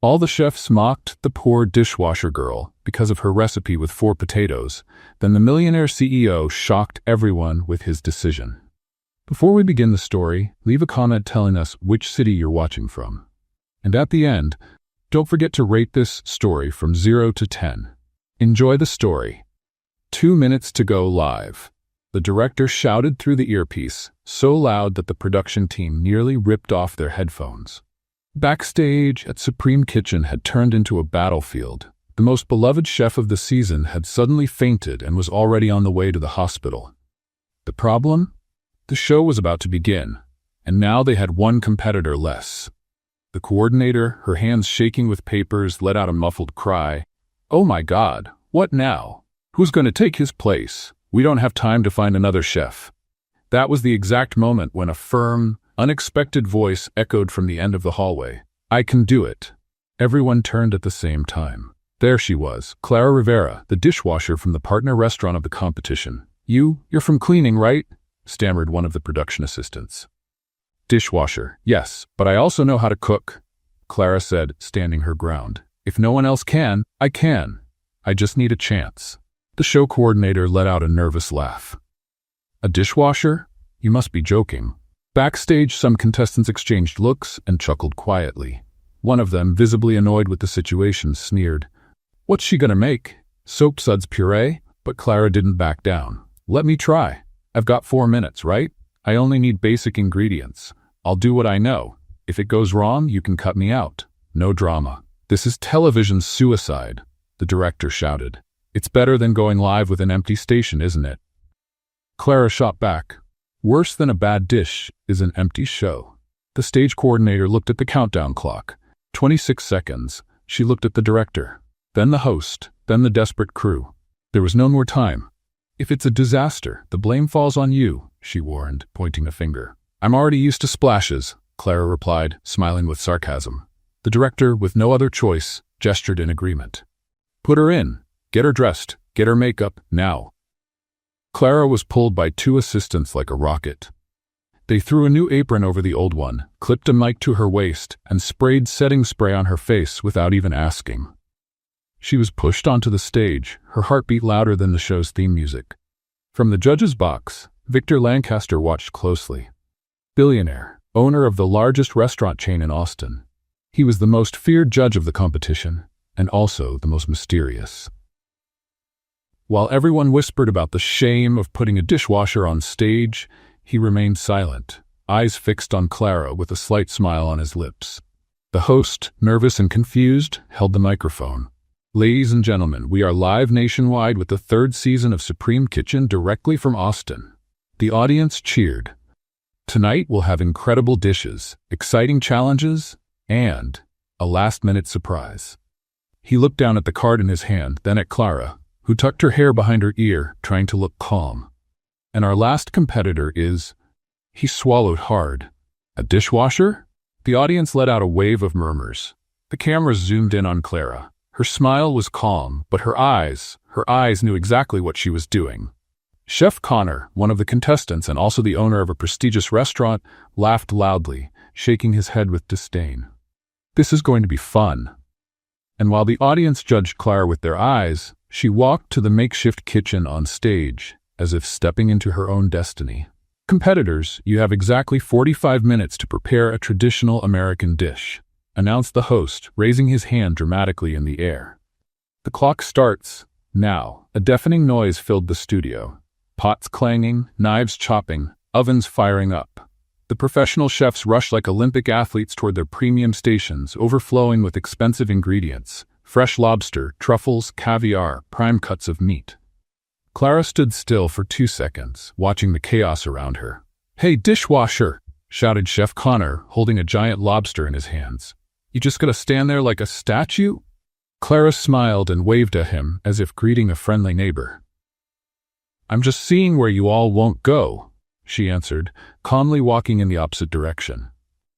All the chefs mocked the poor dishwasher girl because of her recipe with 4 potatoes. Then the Millionaire CEO shocked everyone with his decision. Before we begin the story, leave a comment telling us which city you're watching from. And at the end, don't forget to rate this story from 0 to 10. Enjoy the story. 2 minutes to go live. The director shouted through the earpiece, so loud that the production team nearly ripped off their headphones. Backstage at Supreme Kitchen had turned into a battlefield. The most beloved chef of the season had suddenly fainted and was already on the way to the hospital. The problem? The show was about to begin, and now they had one competitor less. The coordinator, her hands shaking with papers, let out a muffled cry. "Oh my God, what now? Who's going to take his place? We don't have time to find another chef." That was the exact moment when a firm, unexpected voice echoed from the end of the hallway. "I can do it." Everyone turned at the same time. There she was, Clara Rivera, the dishwasher from the partner restaurant of the competition. You're from cleaning, right?" stammered one of the production assistants. "Dishwasher, yes, but I also know how to cook," Clara said, standing her ground. "If no one else can, I can. I just need a chance." The show coordinator let out a nervous laugh. "A dishwasher? You must be joking." Backstage, some contestants exchanged looks and chuckled quietly. One of them, visibly annoyed with the situation, sneered, "What's she gonna make? Soap suds puree?" But Clara didn't back down. "Let me try. I've got 4 minutes, right? I only need basic ingredients. I'll do what I know. If it goes wrong, you can cut me out. No drama." "This is television suicide," the director shouted. "It's better than going live with an empty station, isn't it?" Clara shot back. "Worse than a bad dish is an empty show." The stage coordinator looked at the countdown clock. 26 seconds. She looked at the director, then the host, then the desperate crew. There was no more time. "If it's a disaster, the blame falls on you," she warned, pointing a finger. "I'm already used to splashes," Clara replied, smiling with sarcasm. The director, with no other choice, gestured in agreement. "Put her in. Get her dressed. Get her makeup, now." Clara was pulled by 2 assistants like a rocket. They threw a new apron over the old one, clipped a mic to her waist, and sprayed setting spray on her face without even asking. She was pushed onto the stage, her heartbeat louder than the show's theme music. From the judge's box, Victor Lancaster watched closely. Billionaire, owner of the largest restaurant chain in Austin. He was the most feared judge of the competition, and also the most mysterious. While everyone whispered about the shame of putting a dishwasher on stage, he remained silent, eyes fixed on Clara with a slight smile on his lips. The host, nervous and confused, held the microphone. "Ladies and gentlemen, we are live nationwide with the 3rd season of Supreme Kitchen directly from Austin." The audience cheered. "Tonight we'll have incredible dishes, exciting challenges, and a last-minute surprise." He looked down at the card in his hand, then at Clara, who tucked her hair behind her ear, trying to look calm. "And our last competitor is—" He swallowed hard. "A dishwasher?" The audience let out a wave of murmurs. The cameras zoomed in on Clara. Her smile was calm, but her eyes knew exactly what she was doing. Chef Connor, one of the contestants and also the owner of a prestigious restaurant, laughed loudly, shaking his head with disdain. "This is going to be fun." And while the audience judged Clara with their eyes, she walked to the makeshift kitchen on stage, as if stepping into her own destiny. "Competitors, you have exactly 45 minutes to prepare a traditional American dish," announced the host, raising his hand dramatically in the air. "The clock starts now." A deafening noise filled the studio. Pots clanging, knives chopping, ovens firing up. The professional chefs rushed like Olympic athletes toward their premium stations, overflowing with expensive ingredients: fresh lobster, truffles, caviar, prime cuts of meat. Clara stood still for 2 seconds, watching the chaos around her. "Hey, dishwasher!" shouted Chef Connor, holding a giant lobster in his hands. "You just gotta stand there like a statue?" Clara smiled and waved at him as if greeting a friendly neighbor. "I'm just seeing where you all won't go," she answered, calmly walking in the opposite direction.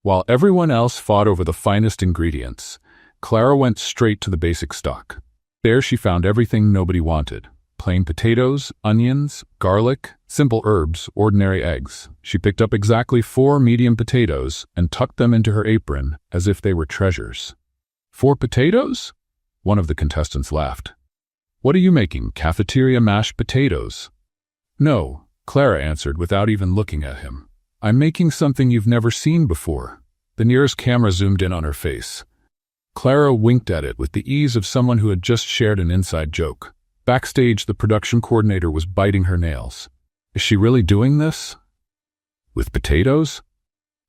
While everyone else fought over the finest ingredients, Clara went straight to the basic stock. There she found everything nobody wanted: plain potatoes, onions, garlic, simple herbs, ordinary eggs. She picked up exactly 4 medium potatoes and tucked them into her apron as if they were treasures. 4 potatoes? One of the contestants laughed. What are you making, cafeteria mashed potatoes? No, Clara answered without even looking at him. I'm making something you've never seen before. The nearest camera zoomed in on her face. Clara winked at it with the ease of someone who had just shared an inside joke. Backstage, the production coordinator was biting her nails. Is she really doing this? With potatoes?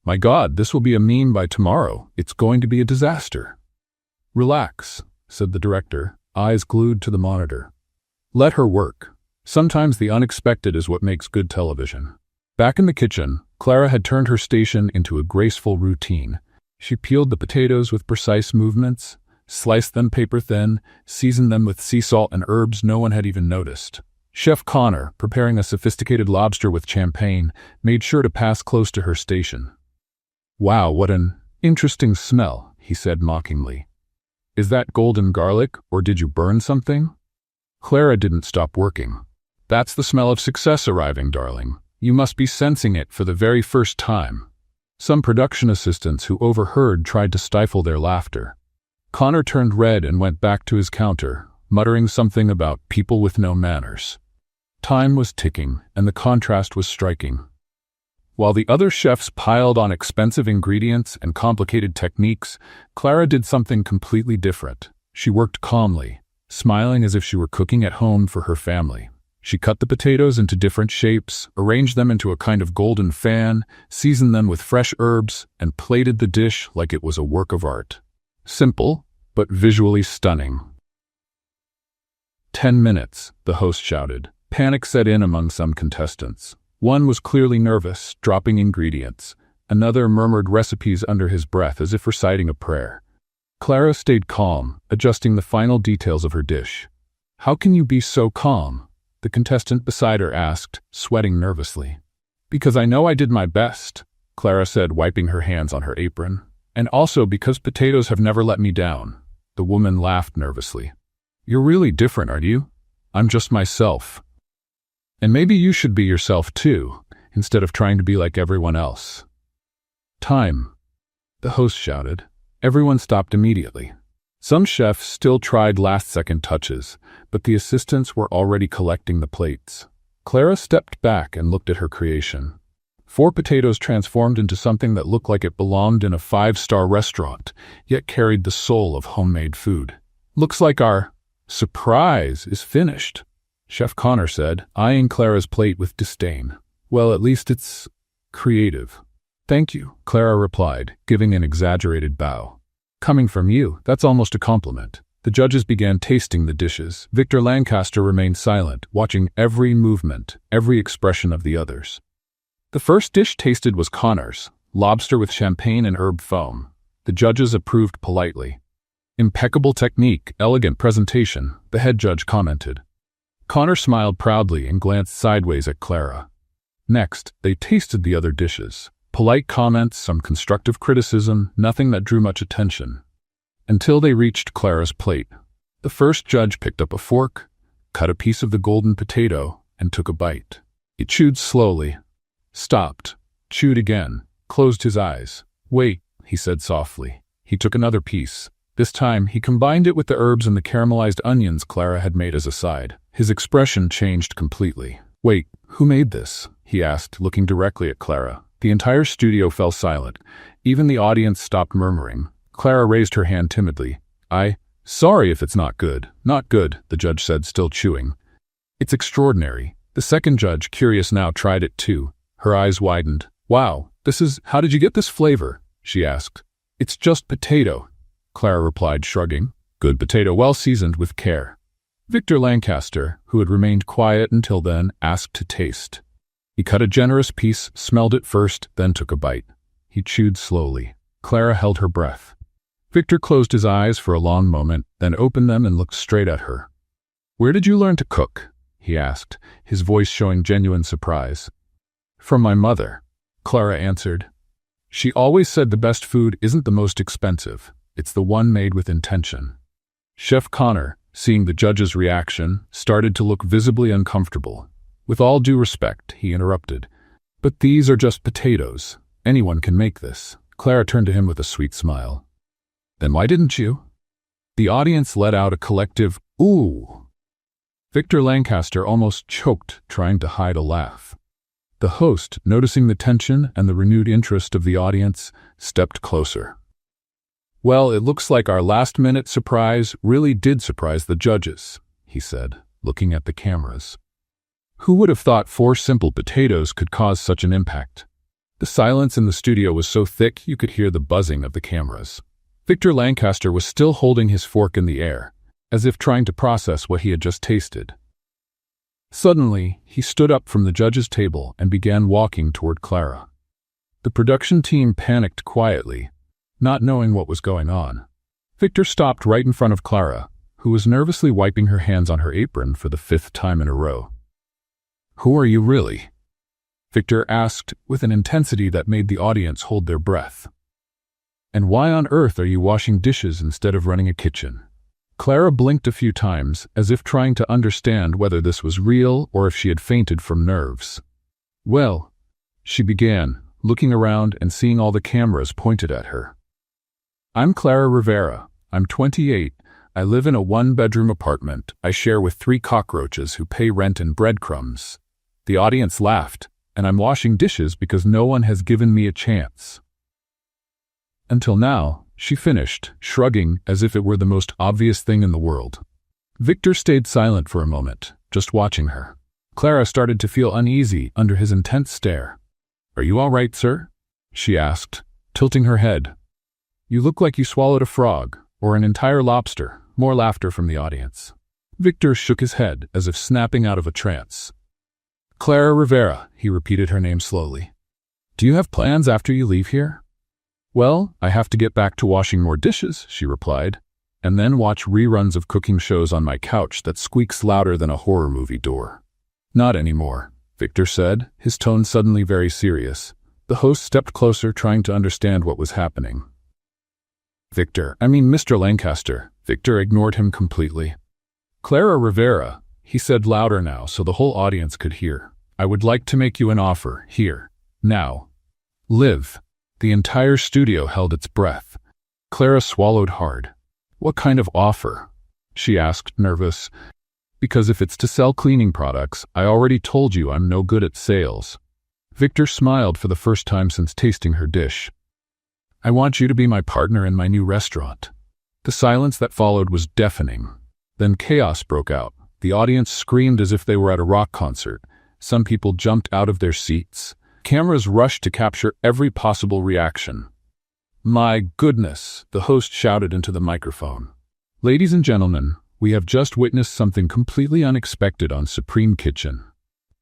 My God, this will be a meme by tomorrow. It's going to be a disaster. Relax, said the director, eyes glued to the monitor. Let her work. Sometimes the unexpected is what makes good television. Back in the kitchen, Clara had turned her station into a graceful routine. She peeled the potatoes with precise movements, sliced them paper thin, seasoned them with sea salt and herbs no one had even noticed. Chef Connor, preparing a sophisticated lobster with champagne, made sure to pass close to her station. Wow, what an interesting smell, he said mockingly. Is that golden garlic, or did you burn something? Clara didn't stop working. That's the smell of success arriving, darling. You must be sensing it for the very first time. Some production assistants who overheard tried to stifle their laughter. Connor turned red and went back to his counter, muttering something about people with no manners. Time was ticking, and the contrast was striking. While the other chefs piled on expensive ingredients and complicated techniques, Clara did something completely different. She worked calmly, smiling as if she were cooking at home for her family. She cut the potatoes into different shapes, arranged them into a kind of golden fan, seasoned them with fresh herbs, and plated the dish like it was a work of art. Simple, but visually stunning. 10 minutes, the host shouted. Panic set in among some contestants. One was clearly nervous, dropping ingredients. Another murmured recipes under his breath as if reciting a prayer. Clara stayed calm, adjusting the final details of her dish. How can you be so calm? The contestant beside her asked, sweating nervously. Because I know I did my best, Clara said, wiping her hands on her apron. And also because potatoes have never let me down. The woman laughed nervously. You're really different, aren't you? I'm just myself. And maybe you should be yourself too, instead of trying to be like everyone else. Time, the host shouted. Everyone stopped immediately. Some chefs still tried last-second touches, but the assistants were already collecting the plates. Clara stepped back and looked at her creation. 4 potatoes transformed into something that looked like it belonged in a 5-star restaurant, yet carried the soul of homemade food. Looks like our surprise is finished, Chef Connor said, eyeing Clara's plate with disdain. Well, at least it's creative. Thank you, Clara replied, giving an exaggerated bow. Coming from you, that's almost a compliment. The judges began tasting the dishes. Victor Lancaster remained silent, watching every movement, every expression of the others. The first dish tasted was Connor's, lobster with champagne and herb foam. The judges approved politely. Impeccable technique, elegant presentation, the head judge commented. Connor smiled proudly and glanced sideways at Clara. Next, they tasted the other dishes. Polite comments, some constructive criticism, nothing that drew much attention. Until they reached Clara's plate. The first judge picked up a fork, cut a piece of the golden potato, and took a bite. He chewed slowly, stopped, chewed again, closed his eyes. Wait, he said softly. He took another piece. This time, he combined it with the herbs and the caramelized onions Clara had made as a side. His expression changed completely. Wait, who made this? He asked, looking directly at Clara. The entire studio fell silent. Even the audience stopped murmuring. Clara raised her hand timidly. Sorry if it's not good. Not good, the judge said, still chewing. It's extraordinary. The second judge, curious now, tried it too. Her eyes widened. Wow, how did you get this flavor? She asked. It's just potato, Clara replied, shrugging. Good potato, well seasoned with care. Victor Lancaster, who had remained quiet until then, asked to taste. He cut a generous piece, smelled it first, then took a bite. He chewed slowly. Clara held her breath. Victor closed his eyes for a long moment, then opened them and looked straight at her. Where did you learn to cook? He asked, his voice showing genuine surprise. From my mother, Clara answered. She always said the best food isn't the most expensive. It's the one made with intention. Chef Connor, seeing the judge's reaction, started to look visibly uncomfortable. With all due respect, he interrupted. But these are just potatoes. Anyone can make this. Clara turned to him with a sweet smile. Then why didn't you? The audience let out a collective, "Ooh." Victor Lancaster almost choked, trying to hide a laugh. The host, noticing the tension and the renewed interest of the audience, stepped closer. "Well, it looks like our last-minute surprise really did surprise the judges," he said, looking at the cameras. "Who would have thought 4 simple potatoes could cause such an impact?" The silence in the studio was so thick you could hear the buzzing of the cameras. Victor Lancaster was still holding his fork in the air, as if trying to process what he had just tasted. Suddenly, he stood up from the judge's table and began walking toward Clara. The production team panicked quietly, not knowing what was going on. Victor stopped right in front of Clara, who was nervously wiping her hands on her apron for the 5th time in a row. "Who are you really?" Victor asked with an intensity that made the audience hold their breath. "And why on earth are you washing dishes instead of running a kitchen?" Clara blinked a few times, as if trying to understand whether this was real or if she had fainted from nerves. "Well," she began, looking around and seeing all the cameras pointed at her. "I'm Clara Rivera. I'm 28. I live in a 1-bedroom apartment I share with 3 cockroaches who pay rent in breadcrumbs. The audience laughed, and I'm washing dishes because no one has given me a chance." "Until now," she finished, shrugging as if it were the most obvious thing in the world. Victor stayed silent for a moment, just watching her. Clara started to feel uneasy under his intense stare. "Are you all right, sir?" she asked, tilting her head. "You look like you swallowed a frog, or an entire lobster." More laughter from the audience. Victor shook his head as if snapping out of a trance. "Clara Rivera," he repeated her name slowly. "Do you have plans after you leave here?" "Well, I have to get back to washing more dishes," she replied, "and then watch reruns of cooking shows on my couch that squeaks louder than a horror movie door." "Not anymore," Victor said, his tone suddenly very serious. The host stepped closer, trying to understand what was happening. Mr. Lancaster." Victor ignored him completely. "Clara Rivera," he said louder now so the whole audience could hear. "I would like to make you an offer, here, now. Live." The entire studio held its breath. Clara swallowed hard. "What kind of offer?" she asked, nervous. "Because if it's to sell cleaning products, I already told you I'm no good at sales." Victor smiled for the first time since tasting her dish. "I want you to be my partner in my new restaurant." The silence that followed was deafening. Then chaos broke out. The audience screamed as if they were at a rock concert. Some people jumped out of their seats. Cameras rushed to capture every possible reaction. "My goodness," the host shouted into the microphone. "Ladies and gentlemen, we have just witnessed something completely unexpected on Supreme Kitchen."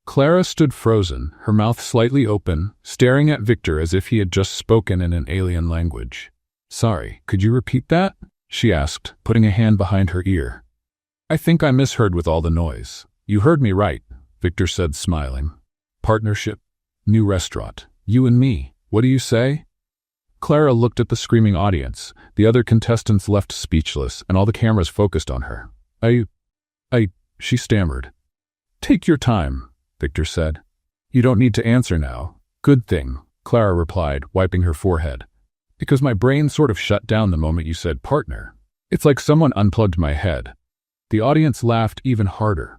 Clara stood frozen, her mouth slightly open, staring at Victor as if he had just spoken in an alien language. "Sorry, could you repeat that?" she asked, putting a hand behind her ear. "I think I misheard with all the noise." "You heard me right," Victor said, smiling. "Partnership, new restaurant, you and me, what do you say?" Clara looked at the screaming audience. The other contestants left speechless, and all the cameras focused on her. She stammered. "Take your time," Victor said. "You don't need to answer now." "Good thing," Clara replied, wiping her forehead. "Because my brain sort of shut down the moment you said partner. It's like someone unplugged my head." The audience laughed even harder.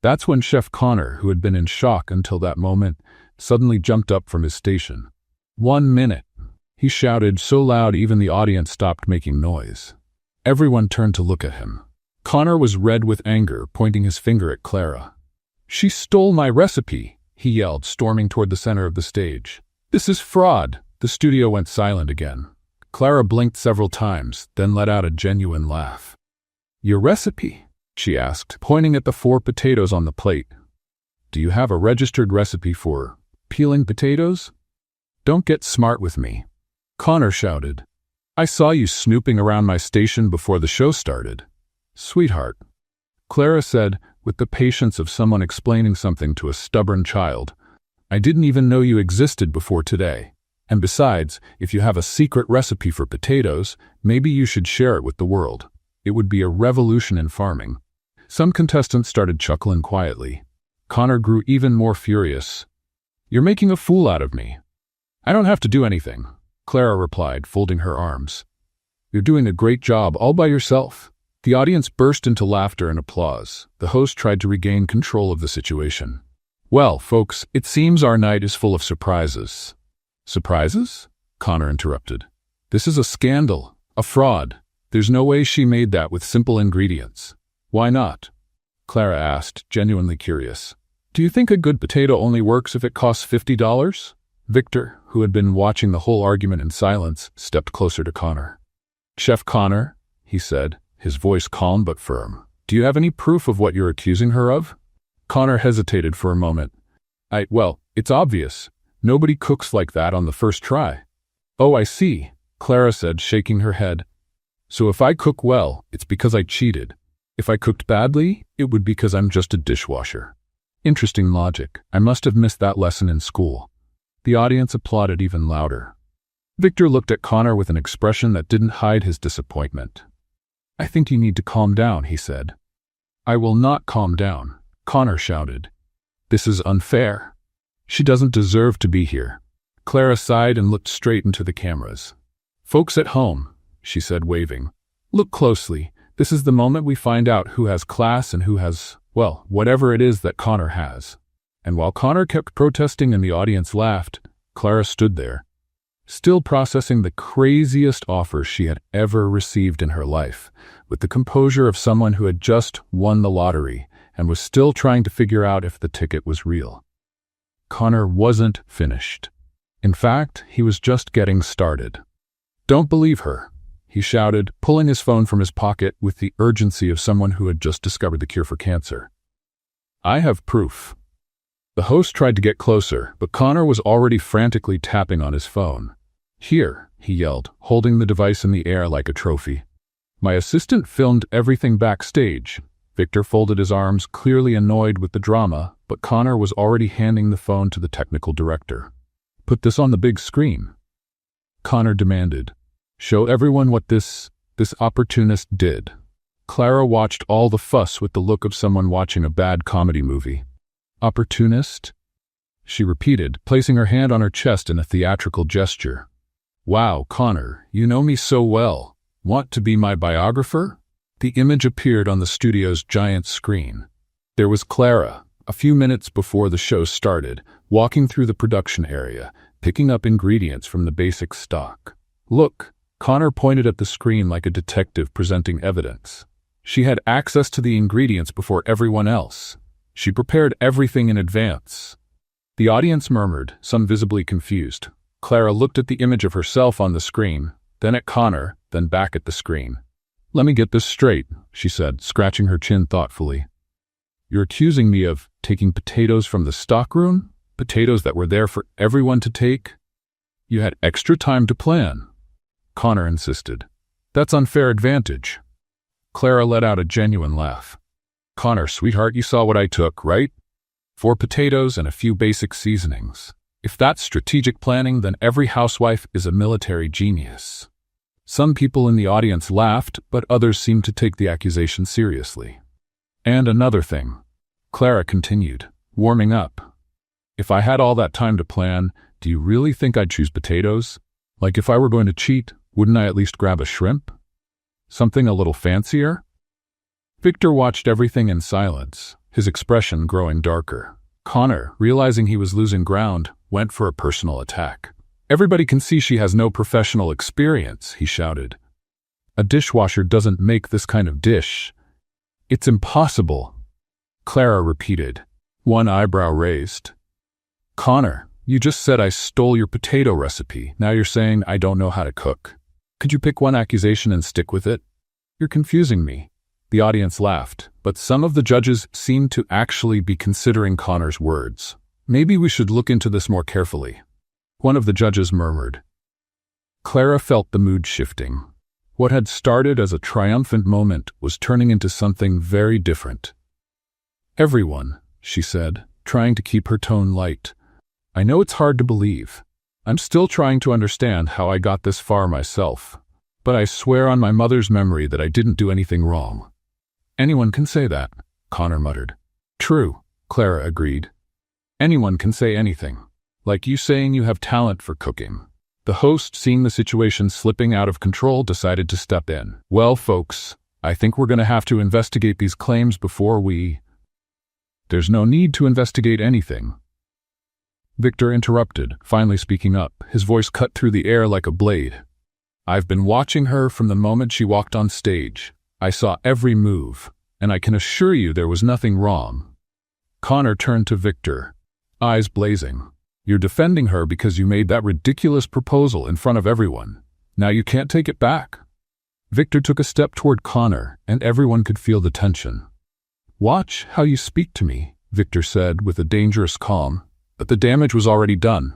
That's when Chef Connor, who had been in shock until that moment, suddenly jumped up from his station. "1 minute," he shouted so loud even the audience stopped making noise. Everyone turned to look at him. Connor was red with anger, pointing his finger at Clara. "She stole my recipe," he yelled, storming toward the center of the stage. "This is fraud." The studio went silent again. Clara blinked several times, then let out a genuine laugh. "Your recipe?" she asked, pointing at the 4 potatoes on the plate. "Do you have a registered recipe for peeling potatoes?" "Don't get smart with me," Connor shouted. "I saw you snooping around my station before the show started." "Sweetheart," Clara said, with the patience of someone explaining something to a stubborn child, "I didn't even know you existed before today. And besides, if you have a secret recipe for potatoes, maybe you should share it with the world. It would be a revolution in farming." Some contestants started chuckling quietly. Connor grew even more furious. "You're making a fool out of me." "I don't have to do anything," Clara replied, folding her arms. You're doing a great job all by yourself." The audience burst into laughter and applause. The host tried to regain control of the situation. "Well, folks, it seems our night is full of surprises." "Surprises?" Connor interrupted. "This is a scandal, a fraud. There's no way she made that with simple ingredients." "Why not?" Clara asked, genuinely curious. "Do you think a good potato only works if it costs $50? Victor, who had been watching the whole argument in silence, stepped closer to Connor. "Chef Connor," he said, his voice calm but firm, "do you have any proof of what you're accusing her of?" Connor hesitated for a moment. Well, it's obvious. Nobody cooks like that on the first try." "Oh, I see," Clara said, shaking her head. "So if I cook well, it's because I cheated. If I cooked badly, it would be because I'm just a dishwasher." Interesting logic. I must have missed that lesson in school. The audience applauded even louder. Victor looked at Connor with an expression that didn't hide his disappointment. "I think you need to calm down," he said. "I will not calm down," Connor shouted. "This is unfair. She doesn't deserve to be here." Clara sighed and looked straight into the cameras. "Folks at home," she said, waving, "look closely. This is the moment we find out who has class and who has, well, whatever it is that Connor has." And while Connor kept protesting and the audience laughed, Clara stood there, still processing the craziest offer she had ever received in her life, with the composure of someone who had just won the lottery and was still trying to figure out if the ticket was real. Connor wasn't finished. In fact, he was just getting started. "Don't believe her," he shouted, pulling his phone from his pocket with the urgency of someone who had just discovered the cure for cancer. "I have proof." The host tried to get closer, but Connor was already frantically tapping on his phone. "Here," he yelled, holding the device in the air like a trophy. "My assistant filmed everything backstage." Victor folded his arms, clearly annoyed with the drama, but Connor was already handing the phone to the technical director. "Put this on the big screen," Connor demanded. "Show everyone what this opportunist did." Clara watched all the fuss with the look of someone watching a bad comedy movie. "Opportunist?" she repeated, placing her hand on her chest in a theatrical gesture. "Wow, Connor, you know me so well. Want to be my biographer?" The image appeared on the studio's giant screen. There was Clara, a few minutes before the show started, walking through the production area, picking up ingredients from the basic stock. "Look," Connor pointed at the screen like a detective presenting evidence. She had access to the ingredients before everyone else. She prepared everything in advance. The audience murmured, some visibly confused. Clara looked at the image of herself on the screen, then at Connor, then back at the screen. "Let me get this straight," she said, scratching her chin thoughtfully. "You're accusing me of taking potatoes from the stockroom? Potatoes that were there for everyone to take? You had extra time to plan," Connor insisted. "That's unfair advantage." Clara let out a genuine laugh. "Connor, sweetheart, you saw what I took, right? 4 potatoes and a few basic seasonings. If that's strategic planning, then every housewife is a military genius." Some people in the audience laughed, but others seemed to take the accusation seriously. "And another thing," Clara continued, warming up. "If I had all that time to plan, do you really think I'd choose potatoes? Like if I were going to cheat, wouldn't I at least grab a shrimp? Something a little fancier?" Victor watched everything in silence, his expression growing darker. Connor, realizing he was losing ground, went for a personal attack. "Everybody can see she has no professional experience," he shouted. "A dishwasher doesn't make this kind of dish. It's impossible," Clara repeated, one eyebrow raised. "Connor, you just said I stole your potato recipe. Now you're saying I don't know how to cook. Could you pick one accusation and stick with it? You're confusing me." The audience laughed, but some of the judges seemed to actually be considering Connor's words. "Maybe we should look into this more carefully," one of the judges murmured. Clara felt the mood shifting. What had started as a triumphant moment was turning into something very different. "Everyone," she said, trying to keep her tone light, "I know it's hard to believe. I'm still trying to understand how I got this far myself. But I swear on my mother's memory that I didn't do anything wrong." "Anyone can say that," Connor muttered. "True," Clara agreed. "Anyone can say anything. Like you saying you have talent for cooking. The host, seeing the situation slipping out of control, decided to step in. "Well, folks, I think we're going to have to investigate these claims before we—" "There's no need to investigate anything," Victor interrupted, finally speaking up, his voice cut through the air like a blade. "I've been watching her from the moment she walked on stage. I saw every move, and I can assure you there was nothing wrong." Connor turned to Victor, eyes blazing. "You're defending her because you made that ridiculous proposal in front of everyone. Now you can't take it back." Victor took a step toward Connor, and everyone could feel the tension. "Watch how you speak to me," Victor said with a dangerous calm. But the damage was already done.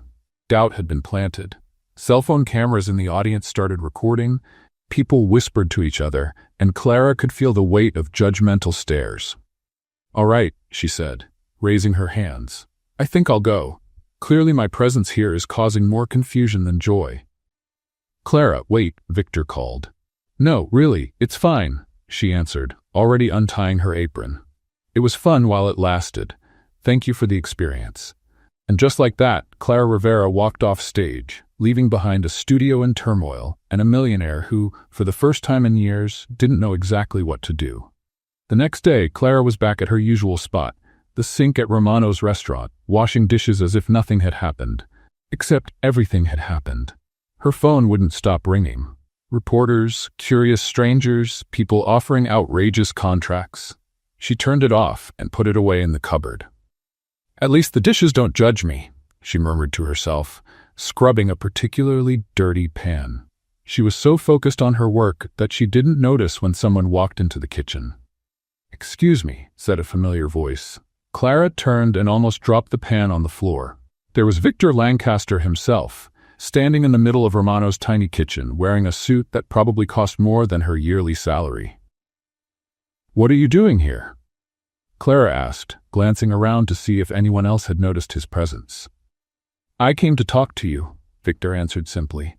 Doubt had been planted. Cell phone cameras in the audience started recording, people whispered to each other, and Clara could feel the weight of judgmental stares. "All right," she said, raising her hands. "I think I'll go. Clearly my presence here is causing more confusion than joy." "Clara, wait," Victor called. "No, really, it's fine," she answered, already untying her apron. "It was fun while it lasted. Thank you for the experience." And just like that, Clara Rivera walked off stage, leaving behind a studio in turmoil and a millionaire who, for the first time in years, didn't know exactly what to do. The next day, Clara was back at her usual spot, the sink at Romano's restaurant, washing dishes as if nothing had happened. Except everything had happened. Her phone wouldn't stop ringing. Reporters, curious strangers, people offering outrageous contracts. She turned it off and put it away in the cupboard. "At least the dishes don't judge me," she murmured to herself, scrubbing a particularly dirty pan. She was so focused on her work that she didn't notice when someone walked into the kitchen. "Excuse me," said a familiar voice. Clara turned and almost dropped the pan on the floor. There was Victor Lancaster himself, standing in the middle of Romano's tiny kitchen, wearing a suit that probably cost more than her yearly salary. "What are you doing here?" Clara asked, glancing around to see if anyone else had noticed his presence. "I came to talk to you," Victor answered simply.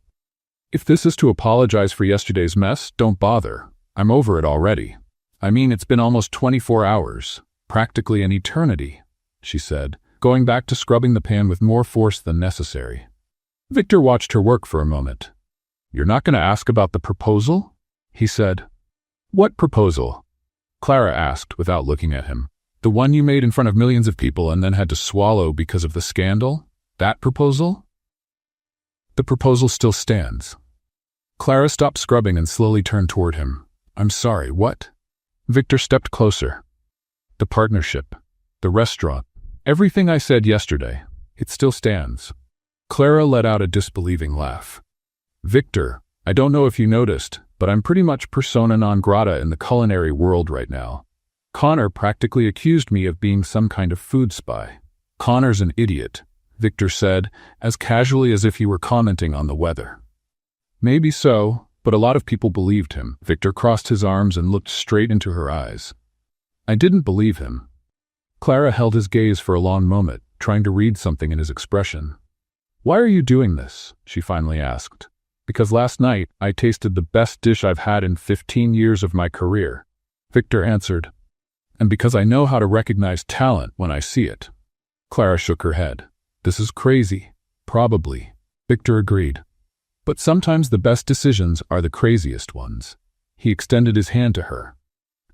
"If this is to apologize for yesterday's mess, don't bother. I'm over it already. I mean, it's been almost 24 hours, practically an eternity," she said, going back to scrubbing the pan with more force than necessary. Victor watched her work for a moment. "You're not going to ask about the proposal?" he said. "What proposal?" Clara asked without looking at him. "The one you made in front of millions of people and then had to swallow because of the scandal? That proposal?" "The proposal still stands." Clara stopped scrubbing and slowly turned toward him. "I'm sorry, what?" Victor stepped closer. "The partnership, the restaurant, everything I said yesterday, it still stands." Clara let out a disbelieving laugh. "Victor, I don't know if you noticed, but I'm pretty much persona non grata in the culinary world right now. Connor practically accused me of being some kind of food spy." "Connor's an idiot," Victor said, as casually as if he were commenting on the weather. "Maybe so, but a lot of people believed him." Victor crossed his arms and looked straight into her eyes. "I didn't believe him." Clara held his gaze for a long moment, trying to read something in his expression. "Why are you doing this?" she finally asked. "Because last night I tasted the best dish I've had in 15 years of my career," Victor answered. "And because I know how to recognize talent when I see it." Clara shook her head. "This is crazy." "Probably," Victor agreed. "But sometimes the best decisions are the craziest ones." He extended his hand to her.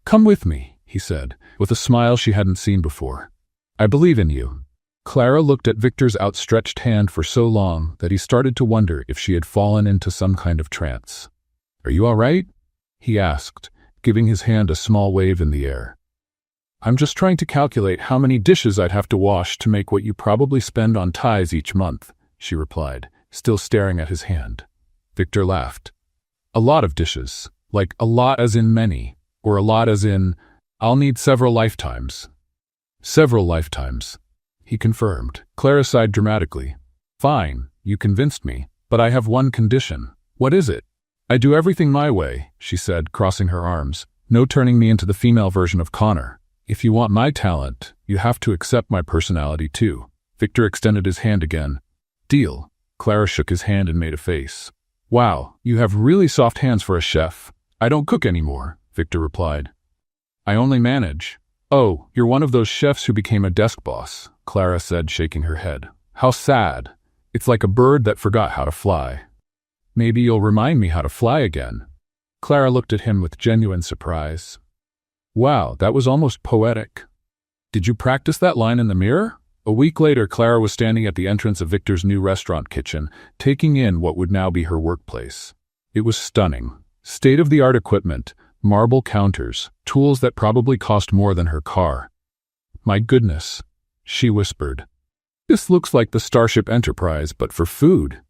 "Come with me," he said, with a smile she hadn't seen before. "I believe in you." Clara looked at Victor's outstretched hand for so long that he started to wonder if she had fallen into some kind of trance. "Are you all right?" he asked, giving his hand a small wave in the air. "I'm just trying to calculate how many dishes I'd have to wash to make what you probably spend on ties each month," she replied, still staring at his hand. Victor laughed. "A lot of dishes, like a lot as in many, or a lot as in, I'll need several lifetimes." "Several lifetimes," he confirmed. Clara sighed dramatically. "Fine, you convinced me, but I have one condition." "What is it?" "I do everything my way," she said, crossing her arms. "No turning me into the female version of Connor. If you want my talent, you have to accept my personality too." Victor extended his hand again. "Deal." Clara shook his hand and made a face. "Wow, you have really soft hands for a chef." "I don't cook anymore," Victor replied. "I only manage." "Oh, you're one of those chefs who became a desk boss," Clara said, shaking her head. "How sad." It's like a bird that forgot how to fly. Maybe you'll remind me how to fly again. Clara looked at him with genuine surprise. Wow, that was almost poetic. Did you practice that line in the mirror? A week later, Clara was standing at the entrance of Victor's new restaurant kitchen, taking in what would now be her workplace. It was stunning. State-of-the-art equipment, marble counters, tools that probably cost more than her car. My goodness, she whispered. This looks like the Starship Enterprise, but for food.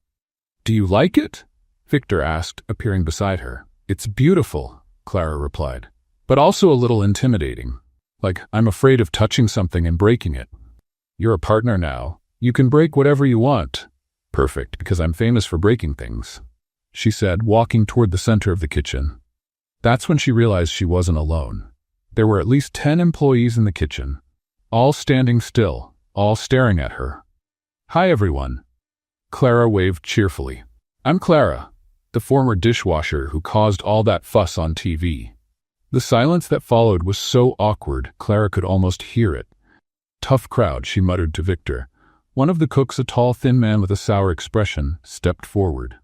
Do you like it? Victor asked, appearing beside her. It's beautiful, Clara replied, but also a little intimidating. Like, I'm afraid of touching something and breaking it. You're a partner now. You can break whatever you want. Perfect, because I'm famous for breaking things, she said, walking toward the center of the kitchen. That's when she realized she wasn't alone. There were at least 10 employees in the kitchen, all standing still, all staring at her. Hi, everyone. Clara waved cheerfully. I'm Clara, the former dishwasher who caused all that fuss on TV. The silence that followed was so awkward, Clara could almost hear it. Tough crowd, she muttered to Victor. One of the cooks, a tall, thin man with a sour expression, stepped forward.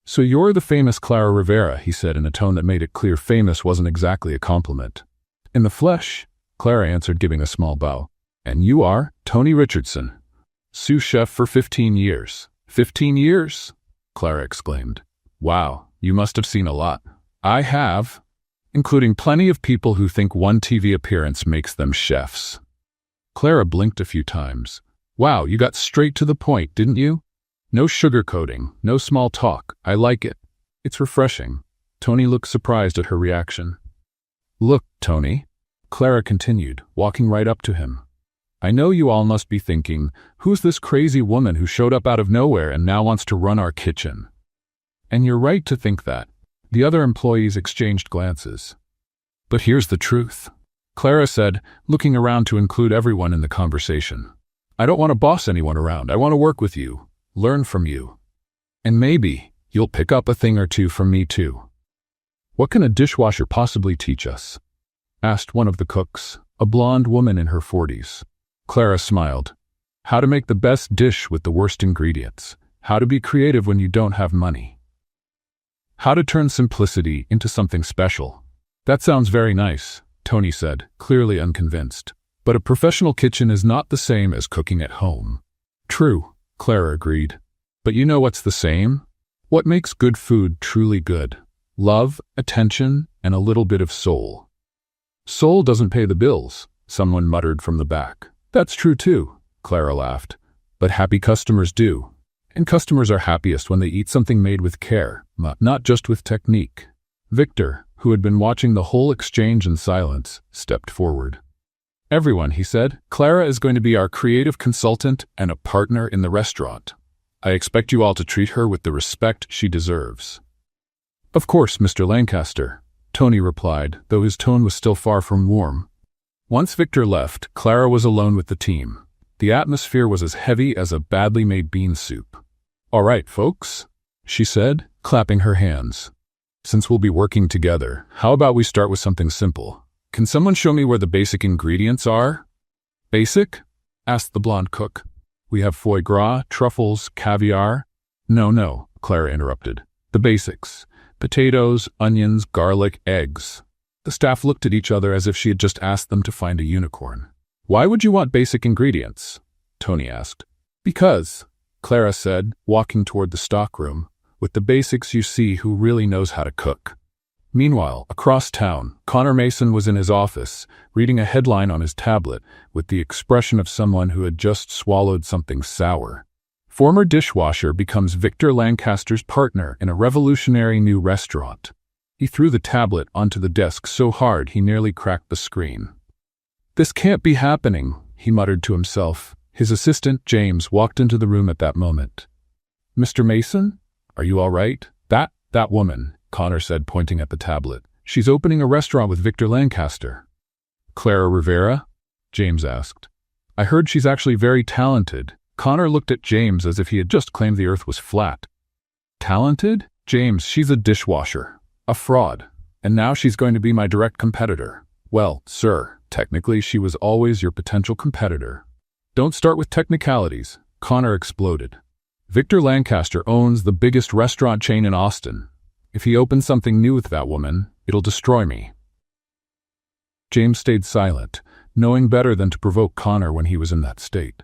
So you're the famous Clara Rivera, he said in a tone that made it clear famous wasn't exactly a compliment. In the flesh, Clara answered, giving a small bow. And you are Tony Richardson, sous chef for 15 years. 15 years? Clara exclaimed. Wow, you must have seen a lot. I have, including plenty of people who think one TV appearance makes them chefs. Clara blinked a few times. Wow, you got straight to the point, didn't you? No sugarcoating, no small talk. I like it. It's refreshing. Tony looked surprised at her reaction. Look, Tony, Clara continued, walking right up to him. I know you all must be thinking, who's this crazy woman who showed up out of nowhere and now wants to run our kitchen? And you're right to think that. The other employees exchanged glances. But here's the truth, Clara said, looking around to include everyone in the conversation. I don't want to boss anyone around. I want to work with you. Learn from you. And maybe you'll pick up a thing or two from me too. What can a dishwasher possibly teach us? Asked one of the cooks, a blonde woman in her 40s. Clara smiled. How to make the best dish with the worst ingredients. How to be creative when you don't have money. How to turn simplicity into something special. That sounds very nice, Tony said, clearly unconvinced. But a professional kitchen is not the same as cooking at home. True, Clara agreed. But you know what's the same? What makes good food truly good? Love, attention, and a little bit of soul. Soul doesn't pay the bills, someone muttered from the back. That's true too, Clara laughed. But happy customers do. And customers are happiest when they eat something made with care, not just with technique. Victor, who had been watching the whole exchange in silence, stepped forward. Everyone, he said, Clara is going to be our creative consultant and a partner in the restaurant. I expect you all to treat her with the respect she deserves. Of course, Mr. Lancaster, Tony replied, though his tone was still far from warm. Once Victor left, Clara was alone with the team. The atmosphere was as heavy as a badly made bean soup. All right, folks, she said, clapping her hands. Since we'll be working together, how about we start with something simple? Can someone show me where the basic ingredients are? Basic? Asked the blonde cook. We have foie gras, truffles, caviar. No, Clara interrupted. The basics. Potatoes, onions, garlic, eggs. The staff looked at each other as if she had just asked them to find a unicorn. Why would you want basic ingredients? Tony asked. Because, Clara said, walking toward the stockroom. With the basics you see who really knows how to cook. Meanwhile, across town, Connor Mason was in his office, reading a headline on his tablet, with the expression of someone who had just swallowed something sour. Former dishwasher becomes Victor Lancaster's partner in a revolutionary new restaurant. He threw the tablet onto the desk so hard he nearly cracked the screen. This can't be happening, he muttered to himself. His assistant, James, walked into the room at that moment. Mr. Mason? Are you all right? That woman, Connor said, pointing at the tablet. She's opening a restaurant with Victor Lancaster. Clara Rivera? James asked. I heard she's actually very talented. Connor looked at James as if he had just claimed the earth was flat. Talented? James, she's a dishwasher. A fraud. And now she's going to be my direct competitor. Well, sir, technically she was always your potential competitor. Don't start with technicalities, Connor exploded. Victor Lancaster owns the biggest restaurant chain in Austin. If he opens something new with that woman, it'll destroy me." James stayed silent, knowing better than to provoke Connor when he was in that state.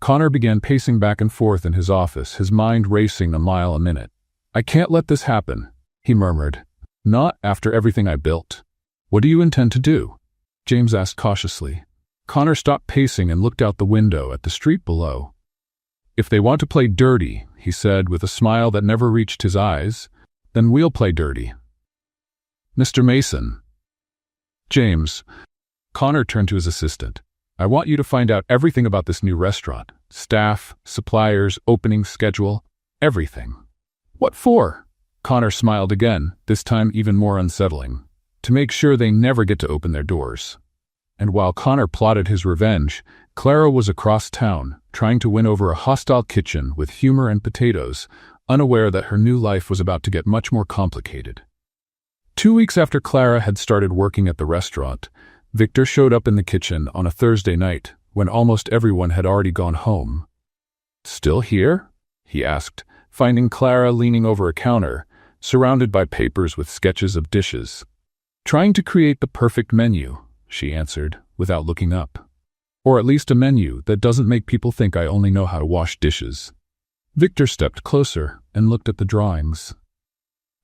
Connor began pacing back and forth in his office, his mind racing a mile a minute. "I can't let this happen," he murmured. "Not after everything I built." "What do you intend to do?" James asked cautiously. Connor stopped pacing and looked out the window at the street below. "If they want to play dirty," he said with a smile that never reached his eyes, "then we'll play dirty." "Mr. Mason." "James." Connor turned to his assistant. "I want you to find out everything about this new restaurant. Staff, suppliers, opening schedule, everything." "What for?" Connor smiled again, this time even more unsettling. "To make sure they never get to open their doors." And while Connor plotted his revenge, Clara was across town, trying to win over a hostile kitchen with humor and potatoes, unaware that her new life was about to get much more complicated. 2 weeks after Clara had started working at the restaurant, Victor showed up in the kitchen on a Thursday night when almost everyone had already gone home. "Still here?" he asked, finding Clara leaning over a counter, surrounded by papers with sketches of dishes. "Trying to create the perfect menu," she answered, without looking up. "Or at least a menu that doesn't make people think I only know how to wash dishes." Victor stepped closer and looked at the drawings.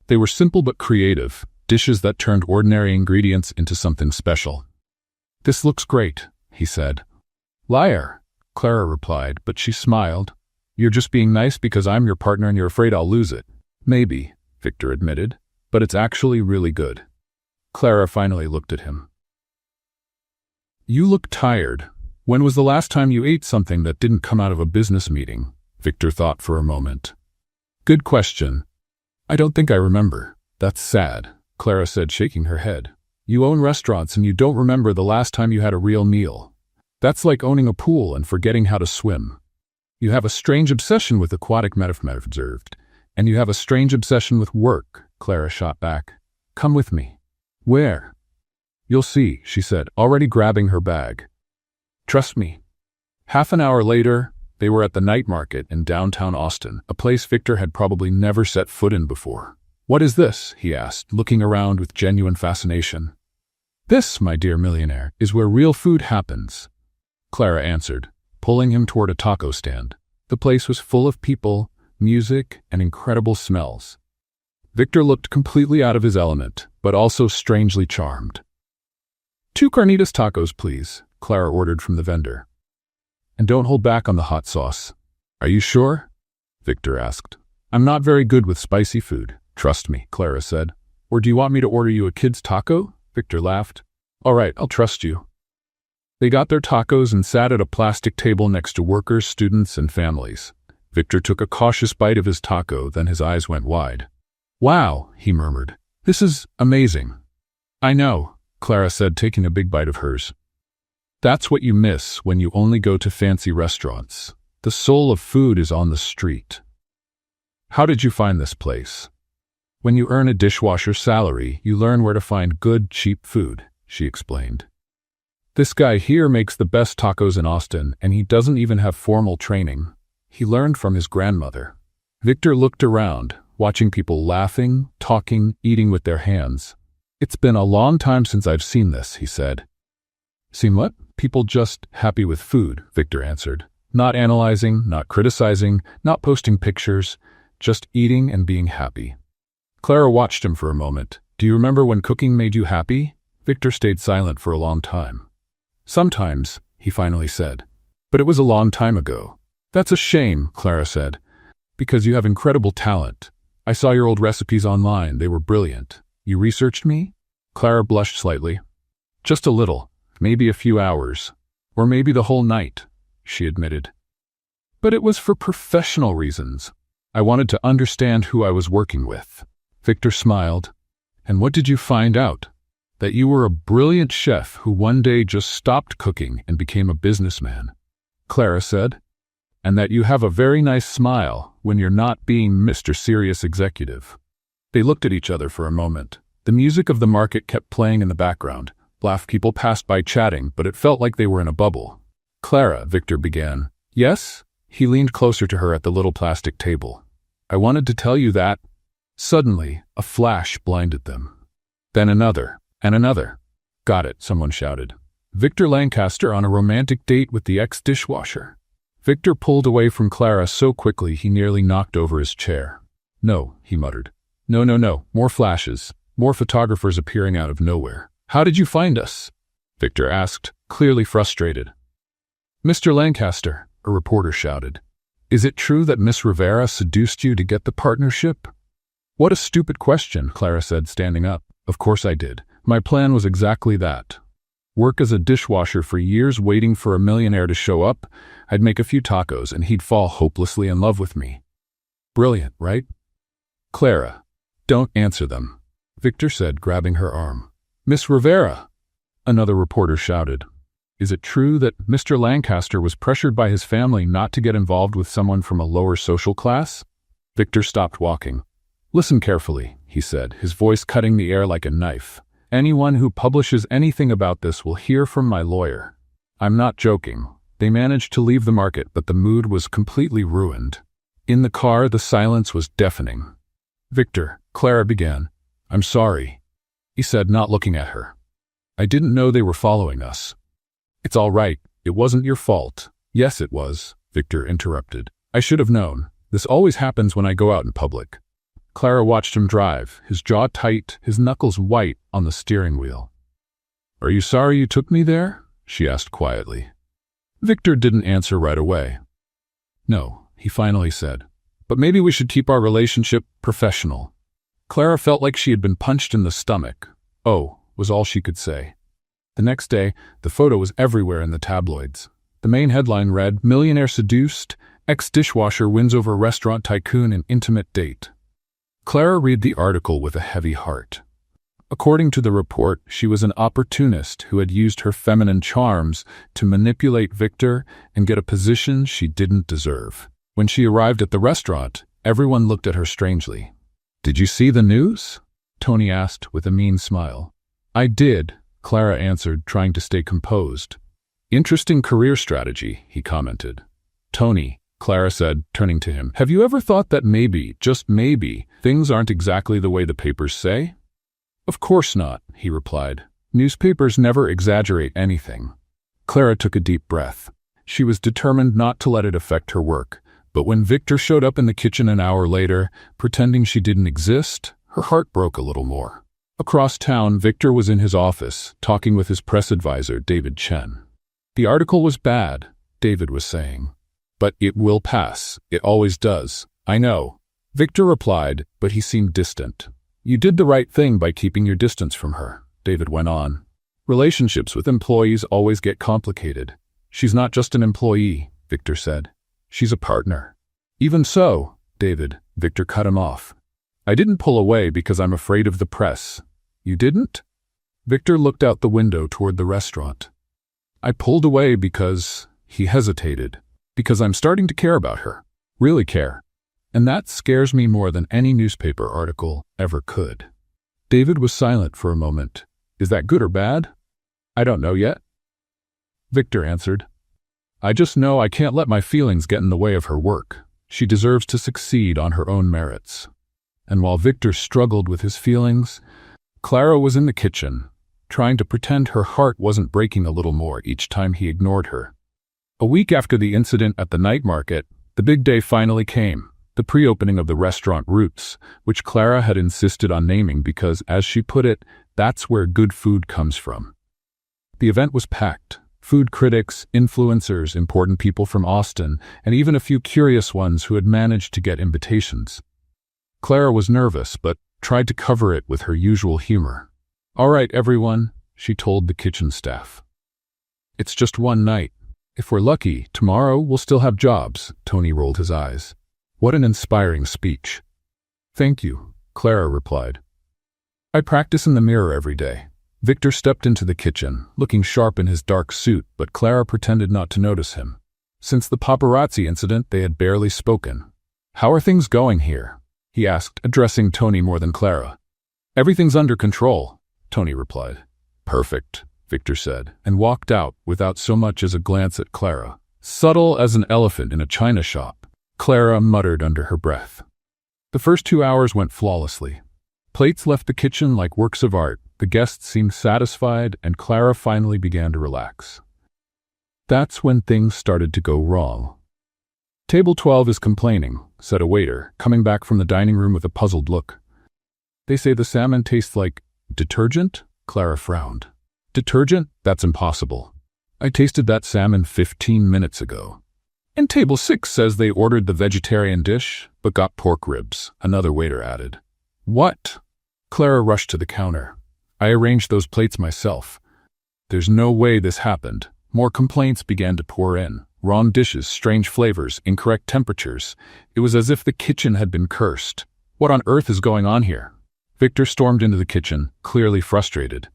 They were simple but creative, dishes that turned ordinary ingredients into something special. "This looks great," he said. "Liar," Clara replied, but she smiled. "You're just being nice because I'm your partner and you're afraid I'll lose it." "Maybe," Victor admitted, "but it's actually really good." Clara finally looked at him. "You look tired. When was the last time you ate something that didn't come out of a business meeting?" Victor thought for a moment. "Good question. I don't think I remember." "That's sad," Clara said, shaking her head. "You own restaurants and you don't remember the last time you had a real meal. That's like owning a pool and forgetting how to swim." "You have a strange obsession with aquatic metaphor," observed. "And you have a strange obsession with work," Clara shot back. "Come with me." "Where?" "You'll see," she said, already grabbing her bag. "Trust me." Half an hour later, they were at the night market in downtown Austin, a place Victor had probably never set foot in before. "What is this?" he asked, looking around with genuine fascination. "This, my dear millionaire, is where real food happens," Clara answered, pulling him toward a taco stand. The place was full of people, music, and incredible smells. Victor looked completely out of his element, but also strangely charmed. "2 carnitas tacos, please," Clara ordered from the vendor. "And don't hold back on the hot sauce." "Are you sure?" Victor asked. "I'm not very good with spicy food. Trust me," Clara said. "Or do you want me to order you a kid's taco?" Victor laughed. "All right, I'll trust you." They got their tacos and sat at a plastic table next to workers, students, and families. Victor took a cautious bite of his taco, then his eyes went wide. "Wow," he murmured. "This is amazing." "I know," Clara said, taking a big bite of hers. "That's what you miss when you only go to fancy restaurants. The soul of food is on the street." "How did you find this place?" "When you earn a dishwasher salary, you learn where to find good, cheap food," she explained. "This guy here makes the best tacos in Austin, and he doesn't even have formal training. He learned from his grandmother." Victor looked around, watching people laughing, talking, eating with their hands. "It's been a long time since I've seen this," he said. "Seen what?" "People just happy with food," Victor answered. "Not analyzing, not criticizing, not posting pictures, just eating and being happy." Clara watched him for a moment. "Do you remember when cooking made you happy?" Victor stayed silent for a long time. "Sometimes," he finally said. "But it was a long time ago." "That's a shame," Clara said, "because you have incredible talent. I saw your old recipes online. They were brilliant. You researched me?" Clara blushed slightly. "Just a little, maybe a few hours, or maybe the whole night," she admitted. "But it was for professional reasons. I wanted to understand who I was working with." Victor smiled. "And what did you find out?" "That you were a brilliant chef who one day just stopped cooking and became a businessman," Clara said. "And that you have a very nice smile when you're not being Mr. Serious Executive." They looked at each other for a moment. The music of the market kept playing in the background. People passed by chatting, but it felt like they were in a bubble. "Clara," Victor began. "Yes?" He leaned closer to her at the little plastic table. I wanted to tell you that. Suddenly, a flash blinded them. Then another, and another. Got it, someone shouted. Victor Lancaster on a romantic date with the ex-dishwasher. Victor pulled away from Clara so quickly he nearly knocked over his chair. No, he muttered. No, more flashes, more photographers appearing out of nowhere. How did you find us? Victor asked, clearly frustrated. Mr. Lancaster, a reporter shouted. Is it true that Miss Rivera seduced you to get the partnership? What a stupid question, Clara said, standing up. Of course I did. My plan was exactly that. Work as a dishwasher for years waiting for a millionaire to show up. I'd make a few tacos and he'd fall hopelessly in love with me. Brilliant, right? Clara, don't answer them, Victor said, grabbing her arm. Miss Rivera, another reporter shouted. Is it true that Mr. Lancaster was pressured by his family not to get involved with someone from a lower social class? Victor stopped walking. Listen carefully, he said, his voice cutting the air like a knife. Anyone who publishes anything about this will hear from my lawyer. I'm not joking. They managed to leave the market, but the mood was completely ruined. In the car, the silence was deafening. Victor, Clara began. I'm sorry, he said, not looking at her. I didn't know they were following us. It's all right. It wasn't your fault. Yes, it was, Victor interrupted. I should have known. This always happens when I go out in public. Clara watched him drive, his jaw tight, his knuckles white on the steering wheel. Are you sorry you took me there? She asked quietly. Victor didn't answer right away. No, he finally said. But maybe we should keep our relationship professional. Clara felt like she had been punched in the stomach. Oh, was all she could say. The next day, the photo was everywhere in the tabloids. The main headline read, Millionaire seduced, ex-dishwasher wins over restaurant tycoon in intimate date. Clara read the article with a heavy heart. According to the report, she was an opportunist who had used her feminine charms to manipulate Victor and get a position she didn't deserve. When she arrived at the restaurant, everyone looked at her strangely. Did you see the news? Tony asked with a mean smile. I did, Clara answered, trying to stay composed. Interesting career strategy, he commented. Tony, Clara said, turning to him, have you ever thought that maybe, just maybe, things aren't exactly the way the papers say? Of course not, he replied. Newspapers never exaggerate anything. Clara took a deep breath. She was determined not to let it affect her work, but when Victor showed up in the kitchen an hour later, pretending she didn't exist, her heart broke a little more. Across town, Victor was in his office, talking with his press advisor, David Chen. The article was bad, David was saying. But it will pass. It always does. I know. Victor replied, but he seemed distant. You did the right thing by keeping your distance from her, David went on. Relationships with employees always get complicated. She's not just an employee, Victor said. She's a partner. Even so, David, Victor cut him off. I didn't pull away because I'm afraid of the press. You didn't? Victor looked out the window toward the restaurant. I pulled away because, he hesitated, because I'm starting to care about her. Really care. And that scares me more than any newspaper article ever could. David was silent for a moment. Is that good or bad? I don't know yet. Victor answered. I just know I can't let my feelings get in the way of her work. She deserves to succeed on her own merits. And while Victor struggled with his feelings, Clara was in the kitchen, trying to pretend her heart wasn't breaking a little more each time he ignored her. A week after the incident at the night market, the big day finally came, the pre-opening of the restaurant Roots, which Clara had insisted on naming because, as she put it, that's where good food comes from. The event was packed. Food critics, influencers, important people from Austin, and even a few curious ones who had managed to get invitations. Clara was nervous, but tried to cover it with her usual humor. All right, everyone, she told the kitchen staff. It's just one night. If we're lucky, tomorrow we'll still have jobs, Tony rolled his eyes. What an inspiring speech. Thank you, Clara replied. I practice in the mirror every day. Victor stepped into the kitchen, looking sharp in his dark suit, but Clara pretended not to notice him. Since the paparazzi incident, they had barely spoken. How are things going here? He asked, addressing Tony more than Clara. Everything's under control, Tony replied. Perfect, Victor said, and walked out without so much as a glance at Clara. Subtle as an elephant in a china shop, Clara muttered under her breath. The first 2 hours went flawlessly. Plates left the kitchen like works of art, the guests seemed satisfied, and Clara finally began to relax. That's when things started to go wrong. "Table 12 is complaining," said a waiter, coming back from the dining room with a puzzled look. "They say the salmon tastes like detergent?" Clara frowned. "Detergent? That's impossible. I tasted that salmon 15 minutes ago." "And table 6 says they ordered the vegetarian dish, but got pork ribs," another waiter added. "What?" Clara rushed to the counter. "I arranged those plates myself. There's no way this happened." More complaints began to pour in. Wrong dishes, strange flavors, incorrect temperatures. It was as if the kitchen had been cursed. "What on earth is going on here?" Victor stormed into the kitchen, clearly frustrated.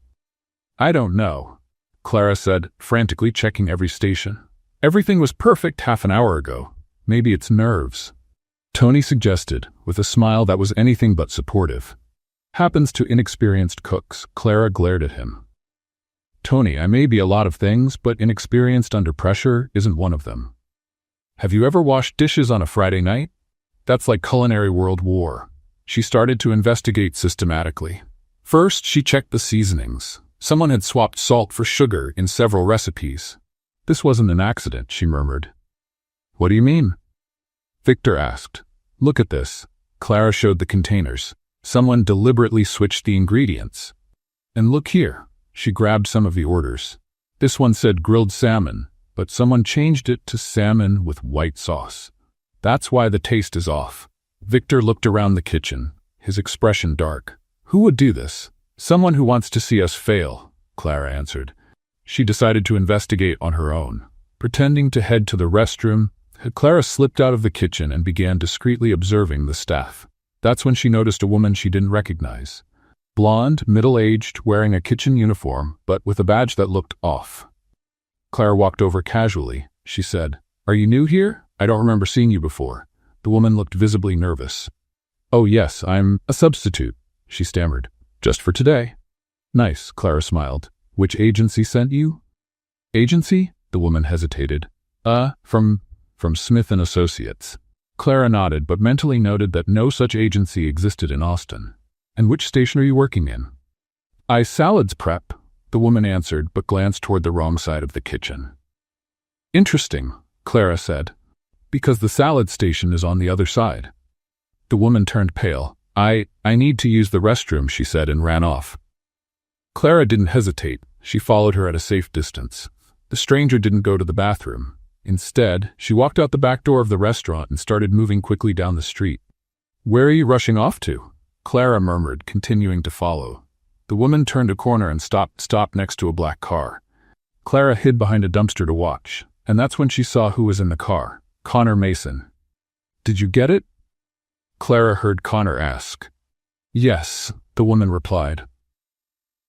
"I don't know," Clara said, frantically checking every station. "Everything was perfect half an hour ago. Maybe it's nerves," Tony suggested, with a smile that was anything but supportive. "Happens to inexperienced cooks." Clara glared at him. "Tony, I may be a lot of things, but inexperienced under pressure isn't one of them. Have you ever washed dishes on a Friday night? That's like culinary world war." She started to investigate systematically. First, she checked the seasonings. Someone had swapped salt for sugar in several recipes. "This wasn't an accident," she murmured. "What do you mean?" Victor asked. "Look at this." Clara showed the containers. Someone deliberately switched the ingredients. "And look here." She grabbed some of the orders. This one said grilled salmon, but someone changed it to salmon with white sauce. That's why the taste is off. Victor looked around the kitchen, his expression dark. "Who would do this?" "Someone who wants to see us fail," Clara answered. She decided to investigate on her own. Pretending to head to the restroom, Clara slipped out of the kitchen and began discreetly observing the staff. That's when she noticed a woman she didn't recognize. Blonde, middle-aged, wearing a kitchen uniform, but with a badge that looked off. Clara walked over casually. She said, "Are you new here? I don't remember seeing you before." The woman looked visibly nervous. "Oh yes, I'm a substitute," she stammered. "Just for today." "Nice," Clara smiled. "Which agency sent you?" "Agency?" The woman hesitated. From Smith & Associates." Clara nodded, but mentally noted that no such agency existed in Austin. "And which station are you working in?" "I salads prep," the woman answered, but glanced toward the wrong side of the kitchen. "Interesting," Clara said, "because the salad station is on the other side." The woman turned pale. I need to use the restroom," she said, and ran off. Clara didn't hesitate. She followed her at a safe distance. The stranger didn't go to the bathroom. Instead, she walked out the back door of the restaurant and started moving quickly down the street. "Where are you rushing off to?" Clara murmured, continuing to follow. The woman turned a corner and stopped next to a black car. Clara hid behind a dumpster to watch, and that's when she saw who was in the car. Connor Mason. "Did you get it?" Clara heard Connor ask. "Yes," the woman replied.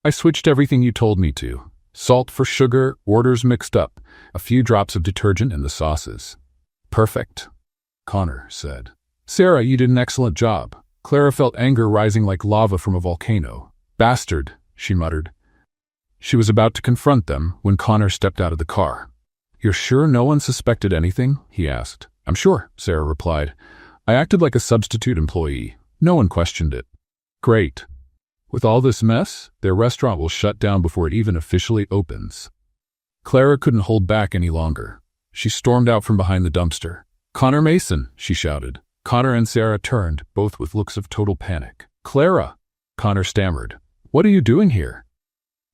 "I switched everything you told me to. Salt for sugar, orders mixed up, a few drops of detergent in the sauces." "Perfect," Connor said. "Sarah, you did an excellent job." Clara felt anger rising like lava from a volcano. "Bastard," she muttered. She was about to confront them when Connor stepped out of the car. "You're sure no one suspected anything?" he asked. "I'm sure," Sarah replied. "I acted like a substitute employee. No one questioned it." "Great. With all this mess, their restaurant will shut down before it even officially opens." Clara couldn't hold back any longer. She stormed out from behind the dumpster. "Connor Mason," she shouted. Connor and Sarah turned, both with looks of total panic. "Clara," Connor stammered. "What are you doing here?"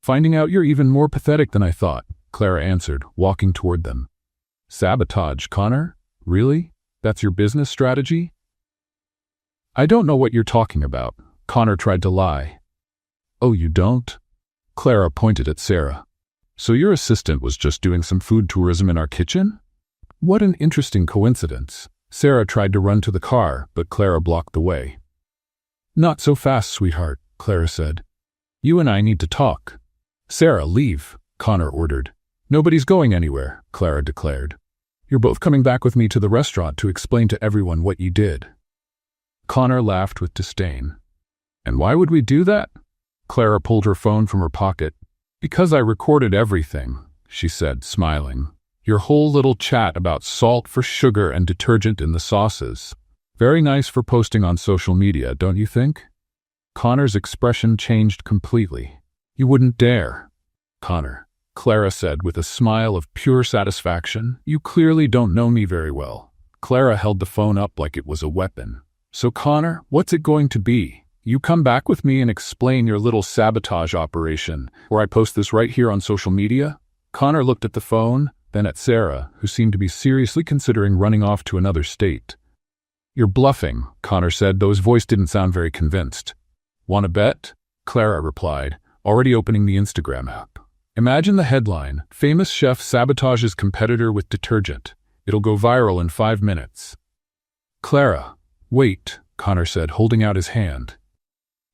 "Finding out you're even more pathetic than I thought," Clara answered, walking toward them. "Sabotage, Connor? Really? That's your business strategy?" "I don't know what you're talking about," Connor tried to lie. "Oh, you don't?" Clara pointed at Sarah. "So your assistant was just doing some food tourism in our kitchen? What an interesting coincidence." Sarah tried to run to the car, but Clara blocked the way. "Not so fast, sweetheart," Clara said. "You and I need to talk." "Sarah, leave," Connor ordered. "Nobody's going anywhere," Clara declared. "You're both coming back with me to the restaurant to explain to everyone what you did." Connor laughed with disdain. "And why would we do that?" Clara pulled her phone from her pocket. "Because I recorded everything," she said, smiling. Your whole little chat about salt for sugar and detergent in the sauces. Very nice for posting on social media, don't you think? Connor's expression changed completely. You wouldn't dare. Connor, Clara said with a smile of pure satisfaction. You clearly don't know me very well. Clara held the phone up like it was a weapon. So Connor, what's it going to be? You come back with me and explain your little sabotage operation, or I post this right here on social media? Connor looked at the phone, then at Sarah, who seemed to be seriously considering running off to another state. You're bluffing, Connor said, though his voice didn't sound very convinced. Want to bet? Clara replied, already opening the Instagram app. Imagine the headline, famous chef sabotages competitor with detergent. It'll go viral in 5 minutes. Clara, wait, Connor said, holding out his hand.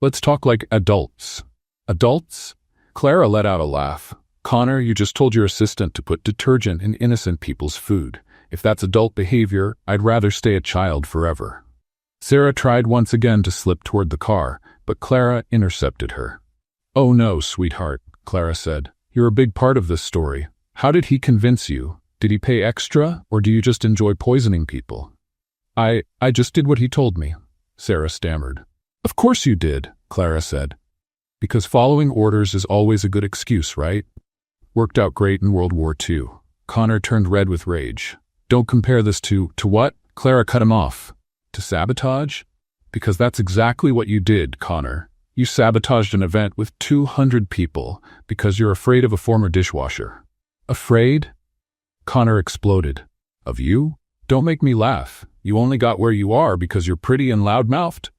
Let's talk like adults. Adults? Clara let out a laugh. Connor, you just told your assistant to put detergent in innocent people's food. If that's adult behavior, I'd rather stay a child forever. Sarah tried once again to slip toward the car, but Clara intercepted her. Oh no, sweetheart, Clara said. You're a big part of this story. How did he convince you? Did he pay extra, or do you just enjoy poisoning people? I just did what he told me, Sarah stammered. Of course you did, Clara said. Because following orders is always a good excuse, right? Worked out great in World War II. Connor turned red with rage. Don't compare this to what? Clara cut him off. To sabotage? Because that's exactly what you did, Connor. You sabotaged an event with 200 people because you're afraid of a former dishwasher. Afraid? Connor exploded. Of you? Don't make me laugh. You only got where you are because you're pretty and loud-mouthed.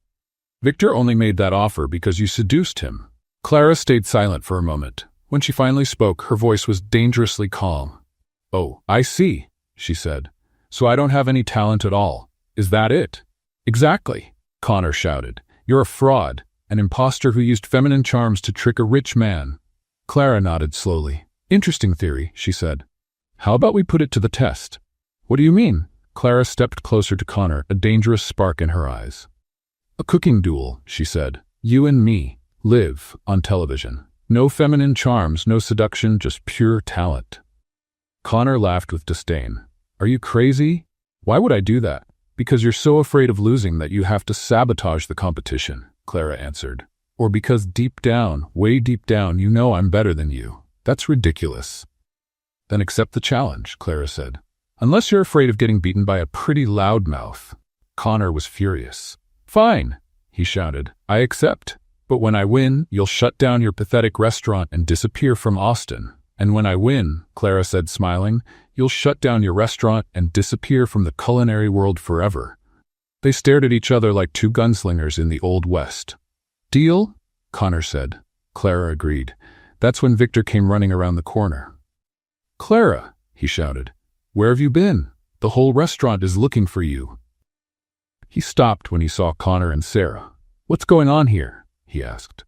Victor only made that offer because you seduced him. Clara stayed silent for a moment. When she finally spoke, her voice was dangerously calm. Oh, I see, she said. So I don't have any talent at all. Is that it? Exactly, Connor shouted. You're a fraud. An imposter who used feminine charms to trick a rich man. Clara nodded slowly. Interesting theory, she said. How about we put it to the test? What do you mean? Clara stepped closer to Connor, a dangerous spark in her eyes. A cooking duel, she said. You and me, live on television. No feminine charms, no seduction, just pure talent. Connor laughed with disdain. Are you crazy? Why would I do that? Because you're so afraid of losing that you have to sabotage the competition, Clara answered. Or because deep down, way deep down, you know I'm better than you. That's ridiculous. Then accept the challenge, Clara said. Unless you're afraid of getting beaten by a pretty loudmouth. Connor was furious. Fine, he shouted. I accept. But when I win, you'll shut down your pathetic restaurant and disappear from Austin. And when I win, Clara said smiling, you'll shut down your restaurant and disappear from the culinary world forever. They stared at each other like two gunslingers in the Old West. Deal? Connor said. Clara agreed. That's when Victor came running around the corner. Clara, he shouted. Where have you been? The whole restaurant is looking for you. He stopped when he saw Connor and Sarah. What's going on here? He asked.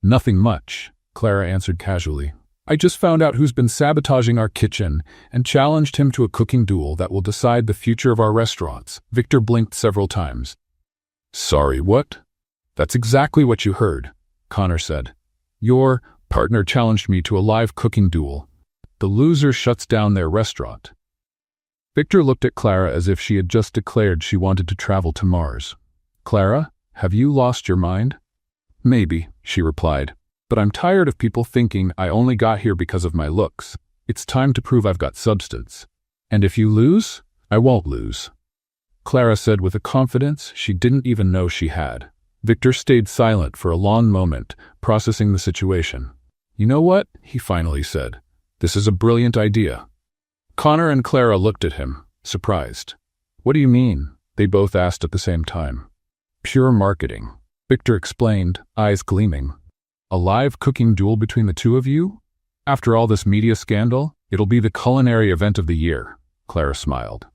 Nothing much, Clara answered casually. I just found out who's been sabotaging our kitchen and challenged him to a cooking duel that will decide the future of our restaurants. Victor blinked several times. Sorry, what? That's exactly what you heard, Connor said. Your partner challenged me to a live cooking duel. The loser shuts down their restaurant. Victor looked at Clara as if she had just declared she wanted to travel to Mars. Clara, have you lost your mind? Maybe, she replied. But I'm tired of people thinking I only got here because of my looks. It's time to prove I've got substance. And if you lose, I won't lose. Clara said with a confidence she didn't even know she had. Victor stayed silent for a long moment, processing the situation. You know what? He finally said. This is a brilliant idea. Connor and Clara looked at him, surprised. What do you mean? They both asked at the same time. Pure marketing. Victor explained, eyes gleaming. A live cooking duel between the two of you? After all this media scandal, it'll be the culinary event of the year, Clara smiled.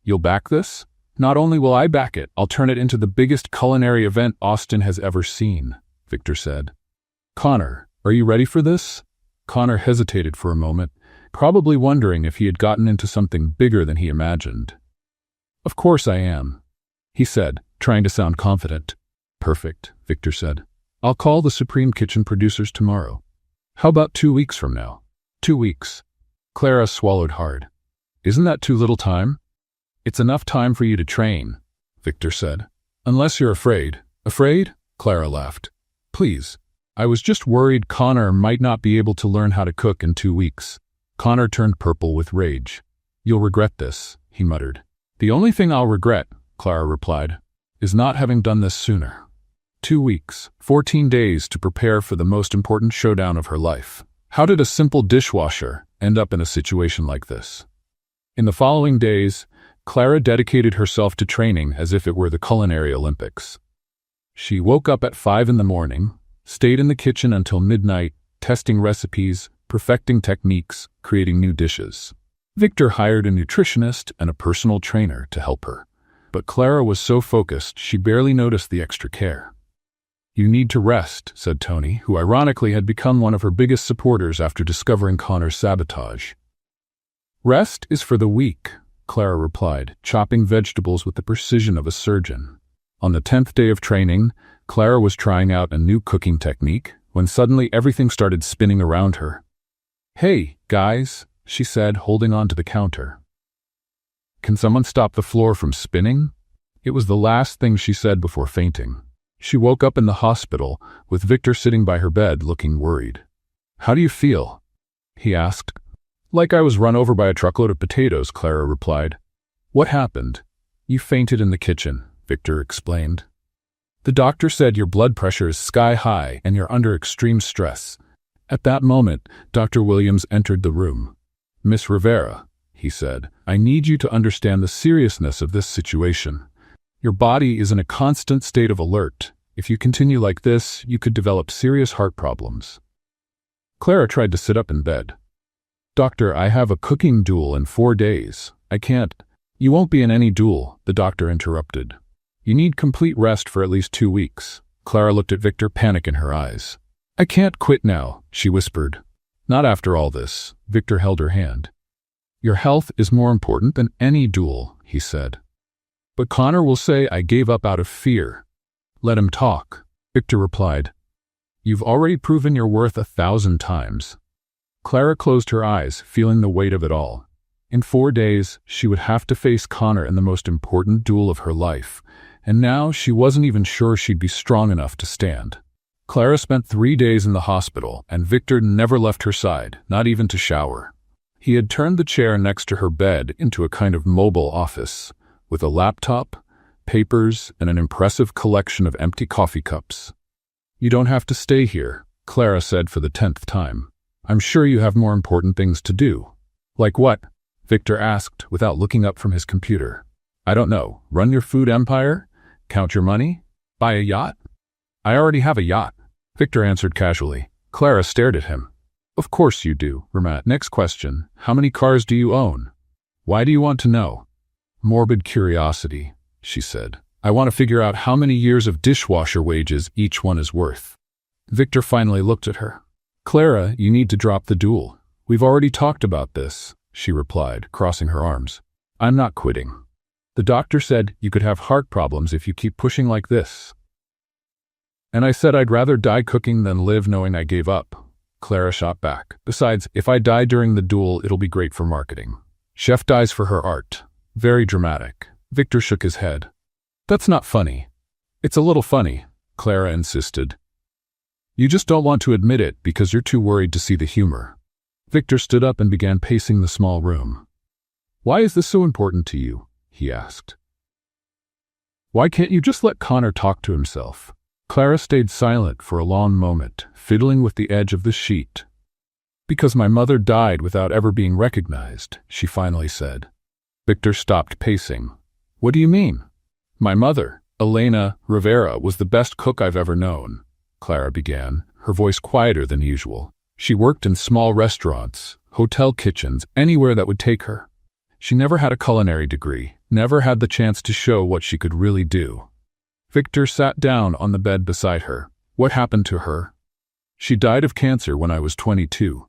You'll back this? Not only will I back it, I'll turn it into the biggest culinary event Austin has ever seen, Victor said. Connor, are you ready for this? Connor hesitated for a moment, probably wondering if he had gotten into something bigger than he imagined. Of course I am, he said, trying to sound confident. Perfect, Victor said. I'll call the Supreme Kitchen producers tomorrow. How about 2 weeks from now? 2 weeks. Clara swallowed hard. Isn't that too little time? It's enough time for you to train, Victor said. Unless you're afraid. Afraid? Clara laughed. Please. I was just worried Connor might not be able to learn how to cook in 2 weeks. Connor turned purple with rage. You'll regret this, he muttered. The only thing I'll regret, Clara replied, is not having done this sooner. 2 weeks, 14 days to prepare for the most important showdown of her life. How did a simple dishwasher end up in a situation like this? In the following days, Clara dedicated herself to training as if it were the culinary Olympics. She woke up at 5 in the morning, stayed in the kitchen until midnight, testing recipes, perfecting techniques, creating new dishes. Victor hired a nutritionist and a personal trainer to help her. But Clara was so focused she barely noticed the extra care. You need to rest, said Tony, who ironically had become one of her biggest supporters after discovering Connor's sabotage. Rest is for the weak, Clara replied, chopping vegetables with the precision of a surgeon. On the 10th day of training, Clara was trying out a new cooking technique when suddenly everything started spinning around her. Hey, guys, she said, holding on to the counter. Can someone stop the floor from spinning? It was the last thing she said before fainting. She woke up in the hospital, with Victor sitting by her bed looking worried. How do you feel? He asked. Like I was run over by a truckload of potatoes, Clara replied. What happened? You fainted in the kitchen, Victor explained. The doctor said your blood pressure is sky high and you're under extreme stress. At that moment, Dr. Williams entered the room. Miss Rivera, he said, I need you to understand the seriousness of this situation. Your body is in a constant state of alert. If you continue like this, you could develop serious heart problems. Clara tried to sit up in bed. Doctor, I have a cooking duel in 4 days. I can't. You won't be in any duel, the doctor interrupted. You need complete rest for at least 2 weeks. Clara looked at Victor, panic in her eyes. I can't quit now, she whispered. Not after all this. Victor held her hand. Your health is more important than any duel, he said. But Connor will say I gave up out of fear. Let him talk, Victor replied. You've already proven your worth 1,000 times. Clara closed her eyes, feeling the weight of it all. In 4 days, she would have to face Connor in the most important duel of her life, and now she wasn't even sure she'd be strong enough to stand. Clara spent 3 days in the hospital, and Victor never left her side, not even to shower. He had turned the chair next to her bed into a kind of mobile office, with a laptop, papers, and an impressive collection of empty coffee cups. You don't have to stay here, Clara said for the 10th time. I'm sure you have more important things to do. Like what? Victor asked without looking up from his computer. I don't know. Run your food empire? Count your money? Buy a yacht? I already have a yacht, Victor answered casually. Clara stared at him. Of course you do, Ramat. Next question. How many cars do you own? Why do you want to know? Morbid curiosity, she said. I want to figure out how many years of dishwasher wages each one is worth. Victor finally looked at her. Clara, you need to drop the duel. We've already talked about this, she replied, crossing her arms. I'm not quitting. The doctor said you could have heart problems if you keep pushing like this. And I said I'd rather die cooking than live knowing I gave up. Clara shot back. Besides, if I die during the duel, it'll be great for marketing. Chef dies for her art. Very dramatic. Victor shook his head. That's not funny. It's a little funny, Clara insisted. You just don't want to admit it because you're too worried to see the humor. Victor stood up and began pacing the small room. Why is this so important to you? He asked. Why can't you just let Connor talk to himself? Clara stayed silent for a long moment, fiddling with the edge of the sheet. Because my mother died without ever being recognized, she finally said. Victor stopped pacing. What do you mean? My mother, Elena Rivera, was the best cook I've ever known, Clara began, her voice quieter than usual. She worked in small restaurants, hotel kitchens, anywhere that would take her. She never had a culinary degree, never had the chance to show what she could really do. Victor sat down on the bed beside her. What happened to her? She died of cancer when I was 22,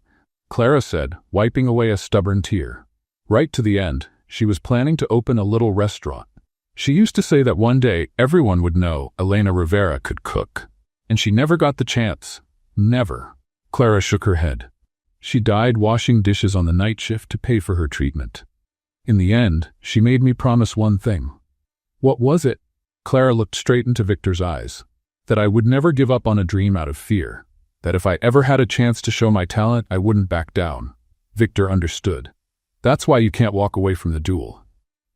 Clara said, wiping away a stubborn tear. Right to the end, she was planning to open a little restaurant. She used to say that one day everyone would know Elena Rivera could cook. And she never got the chance. Never. Clara shook her head. She died washing dishes on the night shift to pay for her treatment. In the end, she made me promise one thing. What was it? Clara looked straight into Victor's eyes. That I would never give up on a dream out of fear. That if I ever had a chance to show my talent, I wouldn't back down. Victor understood. That's why you can't walk away from the duel.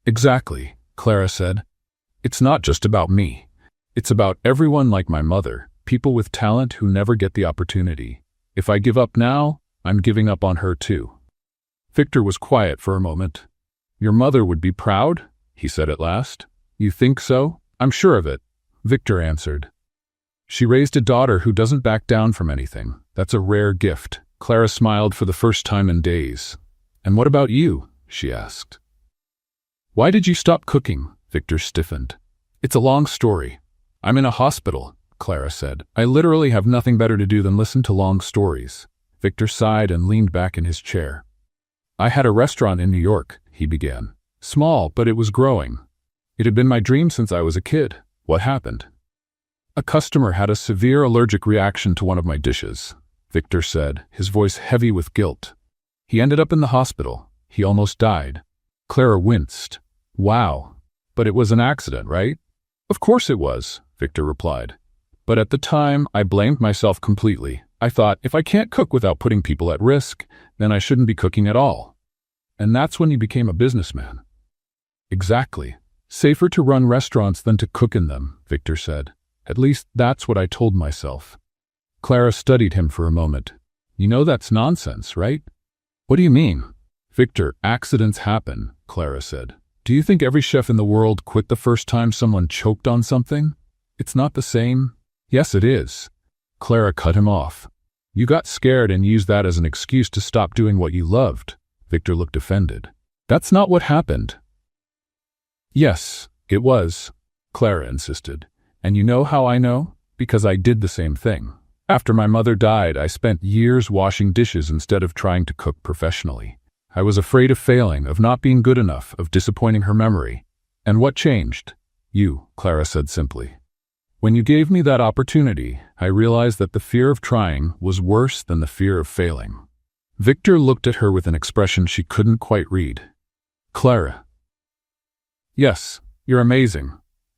Exactly, Clara said. It's not just about me. It's about everyone like my mother, people with talent who never get the opportunity. If I give up now, I'm giving up on her too. Victor was quiet for a moment. Your mother would be proud, he said at last. You think so? I'm sure of it, Victor answered. She raised a daughter who doesn't back down from anything. That's a rare gift. Clara smiled for the first time in days. And what about you? She asked. Why did you stop cooking? Victor stiffened. It's a long story. I'm in a hospital, Clara said. I literally have nothing better to do than listen to long stories. Victor sighed and leaned back in his chair. I had a restaurant in New York, he began. Small, but it was growing. It had been my dream since I was a kid. What happened? A customer had a severe allergic reaction to one of my dishes, Victor said, his voice heavy with guilt. He ended up in the hospital. He almost died. Clara winced. Wow. But it was an accident, right? Of course it was, Victor replied. But at the time, I blamed myself completely. I thought, if I can't cook without putting people at risk, then I shouldn't be cooking at all. And that's when you became a businessman. Exactly. Safer to run restaurants than to cook in them, Victor said. At least that's what I told myself. Clara studied him for a moment. You know that's nonsense, right? What do you mean? Victor, accidents happen, Clara said. Do you think every chef in the world quit the first time someone choked on something? It's not the same. Yes, it is. Clara cut him off. You got scared and used that as an excuse to stop doing what you loved. Victor looked offended. That's not what happened. Yes, it was, Clara insisted. And you know how I know? Because I did the same thing. After my mother died, I spent years washing dishes instead of trying to cook professionally. I was afraid of failing, of not being good enough, of disappointing her memory. And what changed? You, Clara said simply. When you gave me that opportunity, I realized that the fear of trying was worse than the fear of failing. Victor looked at her with an expression she couldn't quite read. Clara. Yes, you're amazing.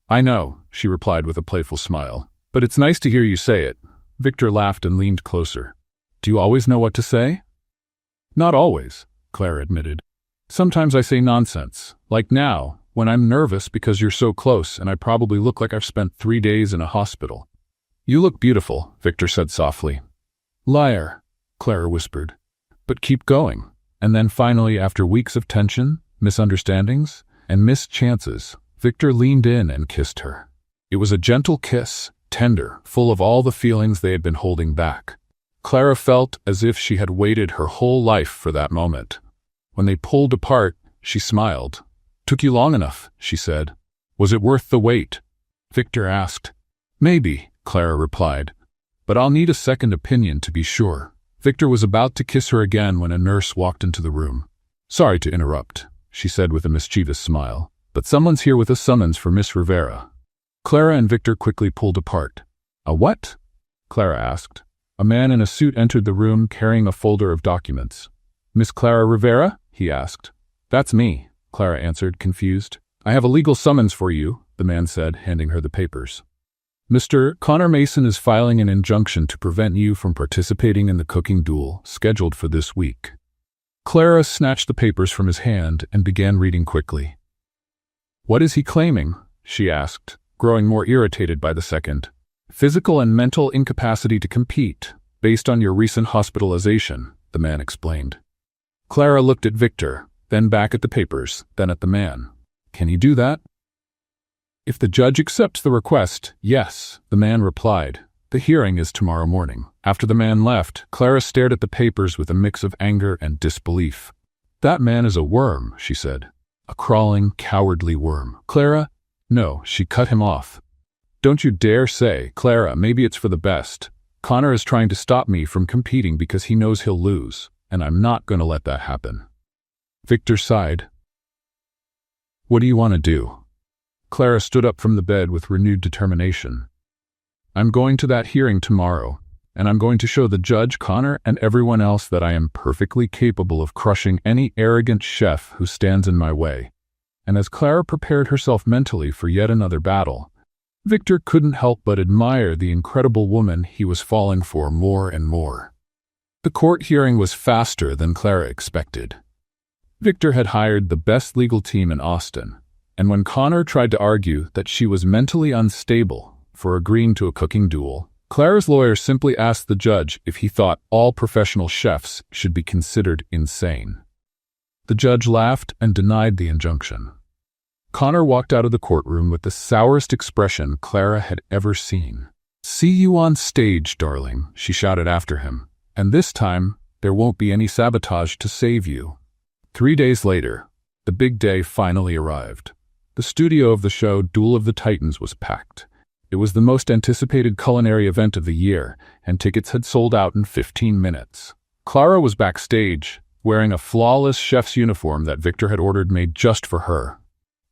I know, she replied with a playful smile. But it's nice to hear you say it. Victor laughed and leaned closer. Do you always know what to say? Not always, Clara admitted. Sometimes I say nonsense, like now, when I'm nervous because you're so close and I probably look like I've spent 3 days in a hospital. You look beautiful, Victor said softly. Liar, Clara whispered. But keep going. And then finally, after weeks of tension, misunderstandings, and missed chances, Victor leaned in and kissed her. It was a gentle kiss, tender, full of all the feelings they had been holding back. Clara felt as if she had waited her whole life for that moment. When they pulled apart, she smiled. Took you long enough, she said. Was it worth the wait? Victor asked. Maybe, Clara replied. But I'll need a second opinion to be sure. Victor was about to kiss her again when a nurse walked into the room. Sorry to interrupt, she said with a mischievous smile, but someone's here with a summons for Miss Rivera. Clara and Victor quickly pulled apart. A what? Clara asked. A man in a suit entered the room carrying a folder of documents. Miss Clara Rivera? He asked. That's me, Clara answered, confused. I have a legal summons for you, the man said, handing her the papers. Mr. Connor Mason is filing an injunction to prevent you from participating in the cooking duel scheduled for this week. Clara snatched the papers from his hand and began reading quickly. What is he claiming? She asked, growing more irritated by the second. Physical and mental incapacity to compete, based on your recent hospitalization, the man explained. Clara looked at Victor, then back at the papers, then at the man. Can he do that? If the judge accepts the request, yes, the man replied. The hearing is tomorrow morning. After the man left, Clara stared at the papers with a mix of anger and disbelief. That man is a worm, she said. A crawling, cowardly worm. Clara? No, she cut him off. Don't you dare say, Clara, maybe it's for the best. Connor is trying to stop me from competing because he knows he'll lose, and I'm not going to let that happen. Victor sighed. What do you want to do? Clara stood up from the bed with renewed determination. I'm going to that hearing tomorrow, and I'm going to show the judge, Connor, and everyone else that I am perfectly capable of crushing any arrogant chef who stands in my way." And as Clara prepared herself mentally for yet another battle, Victor couldn't help but admire the incredible woman he was falling for more and more. The court hearing was faster than Clara expected. Victor had hired the best legal team in Austin, and when Connor tried to argue that she was mentally unstable for agreeing to a cooking duel, Clara's lawyer simply asked the judge if he thought all professional chefs should be considered insane. The judge laughed and denied the injunction. Connor walked out of the courtroom with the sourest expression Clara had ever seen. "See you on stage, darling," she shouted after him. "And this time, there won't be any sabotage to save you." 3 days later, the big day finally arrived. The studio of the show Duel of the Titans was packed. It was the most anticipated culinary event of the year, and tickets had sold out in 15 minutes. Clara was backstage, wearing a flawless chef's uniform that Victor had ordered made just for her.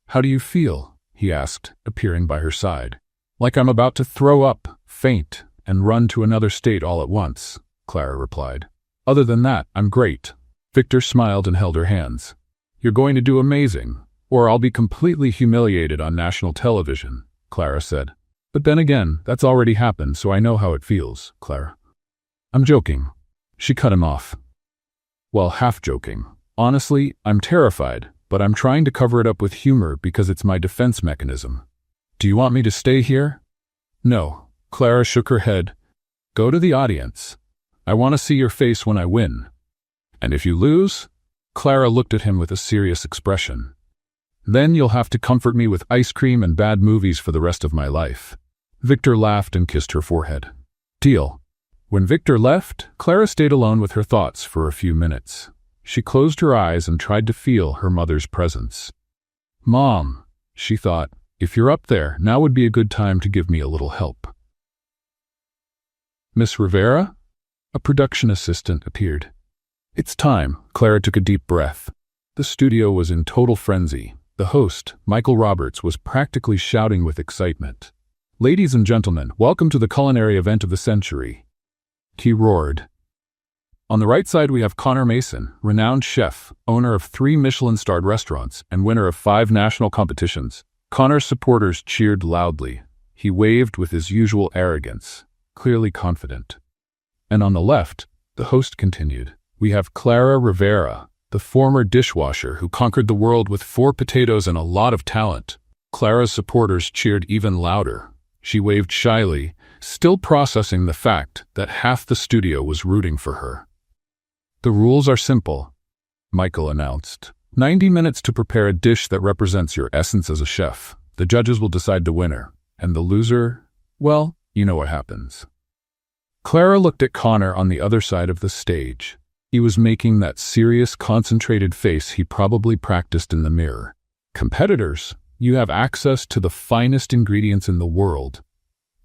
"How do you feel?" he asked, appearing by her side. "Like I'm about to throw up, faint, and run to another state all at once," Clara replied. "Other than that, I'm great." Victor smiled and held her hands. "You're going to do amazing, or I'll be completely humiliated on national television," Clara said. "But then again, that's already happened, so I know how it feels, Clara." "I'm joking." She cut him off. "Well, half joking. Honestly, I'm terrified, but I'm trying to cover it up with humor because it's my defense mechanism. Do you want me to stay here?" "No." Clara shook her head. "Go to the audience. I want to see your face when I win. And if you lose," Clara looked at him with a serious expression, "then you'll have to comfort me with ice cream and bad movies for the rest of my life." Victor laughed and kissed her forehead. "Deal." When Victor left, Clara stayed alone with her thoughts for a few minutes. She closed her eyes and tried to feel her mother's presence. "Mom," she thought, "if you're up there, now would be a good time to give me a little help." "Miss Rivera?" A production assistant appeared. "It's time." Clara took a deep breath. The studio was in total frenzy. The host, Michael Roberts, was practically shouting with excitement. "Ladies and gentlemen, welcome to the culinary event of the century," he roared. On the right side we have Connor Mason, renowned chef, owner of 3 Michelin-starred restaurants, and winner of 5 national competitions. Connor's supporters cheered loudly. He waved with his usual arrogance, clearly confident. And on the left, the host continued, we have Clara Rivera, the former dishwasher who conquered the world with 4 potatoes and a lot of talent. Clara's supporters cheered even louder. She waved shyly, still processing the fact that half the studio was rooting for her. "The rules are simple," Michael announced. 90 minutes to prepare a dish that represents your essence as a chef. The judges will decide the winner. And the loser, well, you know what happens. Clara looked at Connor on the other side of the stage. He was making that serious, concentrated face he probably practiced in the mirror. "Competitors, you have access to the finest ingredients in the world,"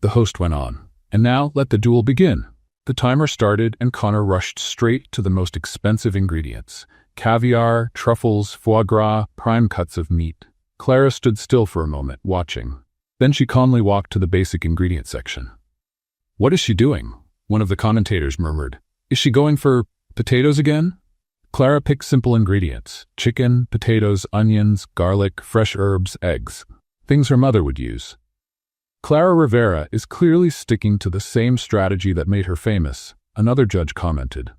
the host went on. "And now let the duel begin." The timer started and Connor rushed straight to the most expensive ingredients. Caviar, truffles, foie gras, prime cuts of meat. Clara stood still for a moment, watching. Then she calmly walked to the basic ingredient section. "What is she doing?" one of the commentators murmured. "Is she going for potatoes again?" Clara picked simple ingredients: chicken, potatoes, onions, garlic, fresh herbs, eggs. Things her mother would use. "Clara Rivera is clearly sticking to the same strategy that made her famous," another judge commented.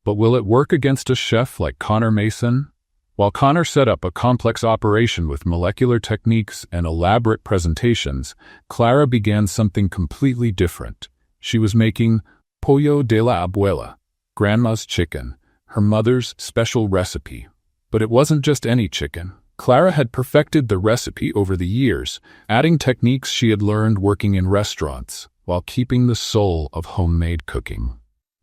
"But will it work against a chef like Connor Mason?" While Connor set up a complex operation with molecular techniques and elaborate presentations, Clara began something completely different. She was making pollo de la abuela, grandma's chicken, her mother's special recipe. But it wasn't just any chicken. Clara had perfected the recipe over the years, adding techniques she had learned working in restaurants, while keeping the soul of homemade cooking.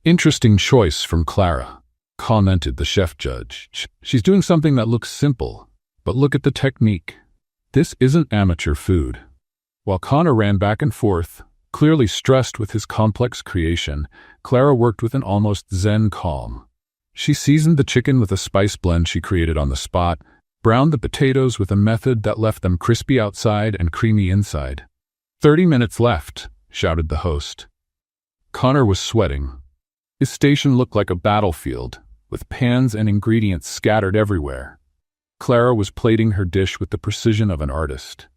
"Interesting choice from Clara," commented the chef judge. "She's doing something that looks simple, but look at the technique. This isn't amateur food." While Connor ran back and forth, clearly stressed with his complex creation, Clara worked with an almost zen calm. She seasoned the chicken with a spice blend she created on the spot, browned the potatoes with a method that left them crispy outside and creamy inside. 30 minutes left," shouted the host. Connor was sweating. His station looked like a battlefield, with pans and ingredients scattered everywhere. Clara was plating her dish with the precision of an artist.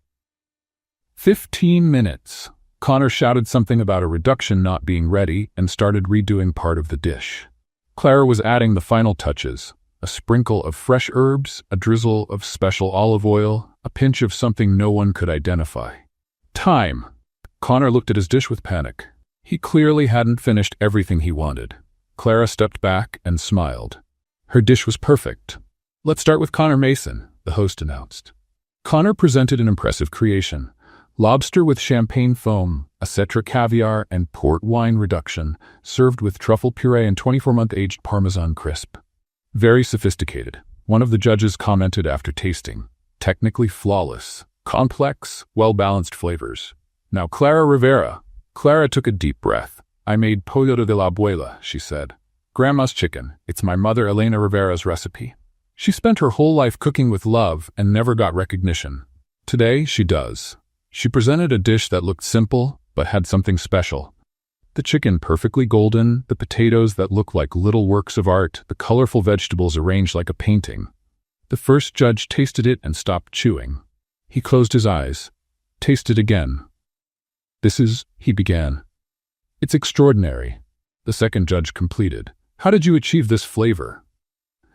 15 minutes. Connor shouted something about a reduction not being ready and started redoing part of the dish. Clara was adding the final touches, a sprinkle of fresh herbs, a drizzle of special olive oil, a pinch of something no one could identify. Time. Connor looked at his dish with panic. He clearly hadn't finished everything he wanted. Clara stepped back and smiled. Her dish was perfect. Let's start with Connor Mason, the host announced. Connor presented an impressive creation. Lobster with champagne foam, acetra caviar, and port wine reduction, served with truffle puree and 24-month aged Parmesan crisp. Very sophisticated, one of the judges commented after tasting. Technically flawless, complex, well-balanced flavors. Now Clara Rivera. Clara took a deep breath. I made pollo de la abuela, she said. Grandma's chicken. It's my mother Elena Rivera's recipe. She spent her whole life cooking with love and never got recognition. Today, she does. She presented a dish that looked simple, but had something special. The chicken perfectly golden, the potatoes that looked like little works of art, the colorful vegetables arranged like a painting. The first judge tasted it and stopped chewing. He closed his eyes. Tasted again. He began. It's extraordinary. The second judge completed. How did you achieve this flavor?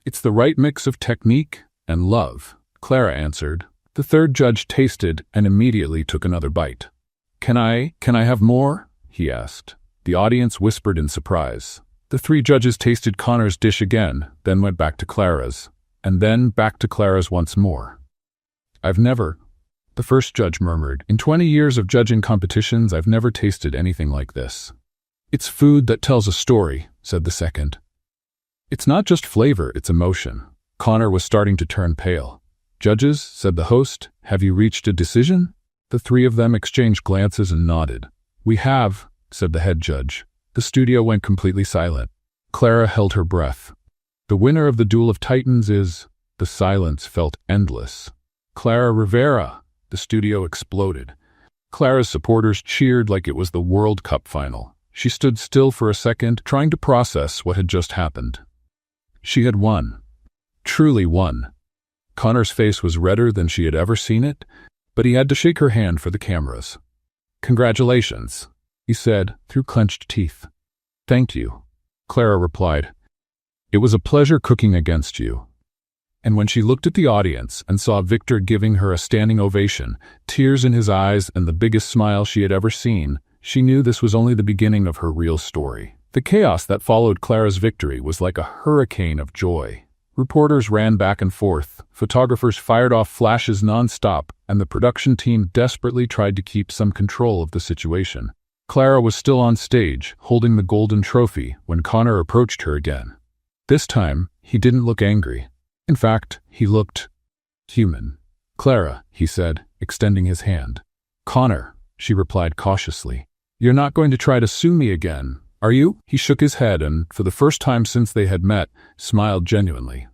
It's the right mix of technique and love, Clara answered. The third judge tasted and immediately took another bite. Can I have more? He asked. The audience whispered in surprise. The three judges tasted Connor's dish again, then went back to Clara's, and then back to Clara's once more. The first judge murmured, in 20 years of judging competitions, I've never tasted anything like this. It's food that tells a story, said the second. It's not just flavor, it's emotion. Connor was starting to turn pale. Judges, said the host, have you reached a decision? The three of them exchanged glances and nodded. We have, said the head judge. The studio went completely silent. Clara held her breath. The winner of the Duel of Titans is... The silence felt endless. Clara Rivera. The studio exploded. Clara's supporters cheered like it was the World Cup final. She stood still for a second, trying to process what had just happened. She had won. Truly won. Connor's face was redder than she had ever seen it, but he had to shake her hand for the cameras. Congratulations, he said, through clenched teeth. Thank you, Clara replied. It was a pleasure cooking against you. And when she looked at the audience and saw Victor giving her a standing ovation, tears in his eyes and the biggest smile she had ever seen, she knew this was only the beginning of her real story. The chaos that followed Clara's victory was like a hurricane of joy. Reporters ran back and forth, photographers fired off flashes non-stop, and the production team desperately tried to keep some control of the situation. Clara was still on stage, holding the golden trophy, when Connor approached her again. This time, he didn't look angry. In fact, he looked human. Clara, he said, extending his hand. Connor, she replied cautiously. You're not going to try to sue me again, are you? He shook his head and, for the first time since they had met, smiled genuinely.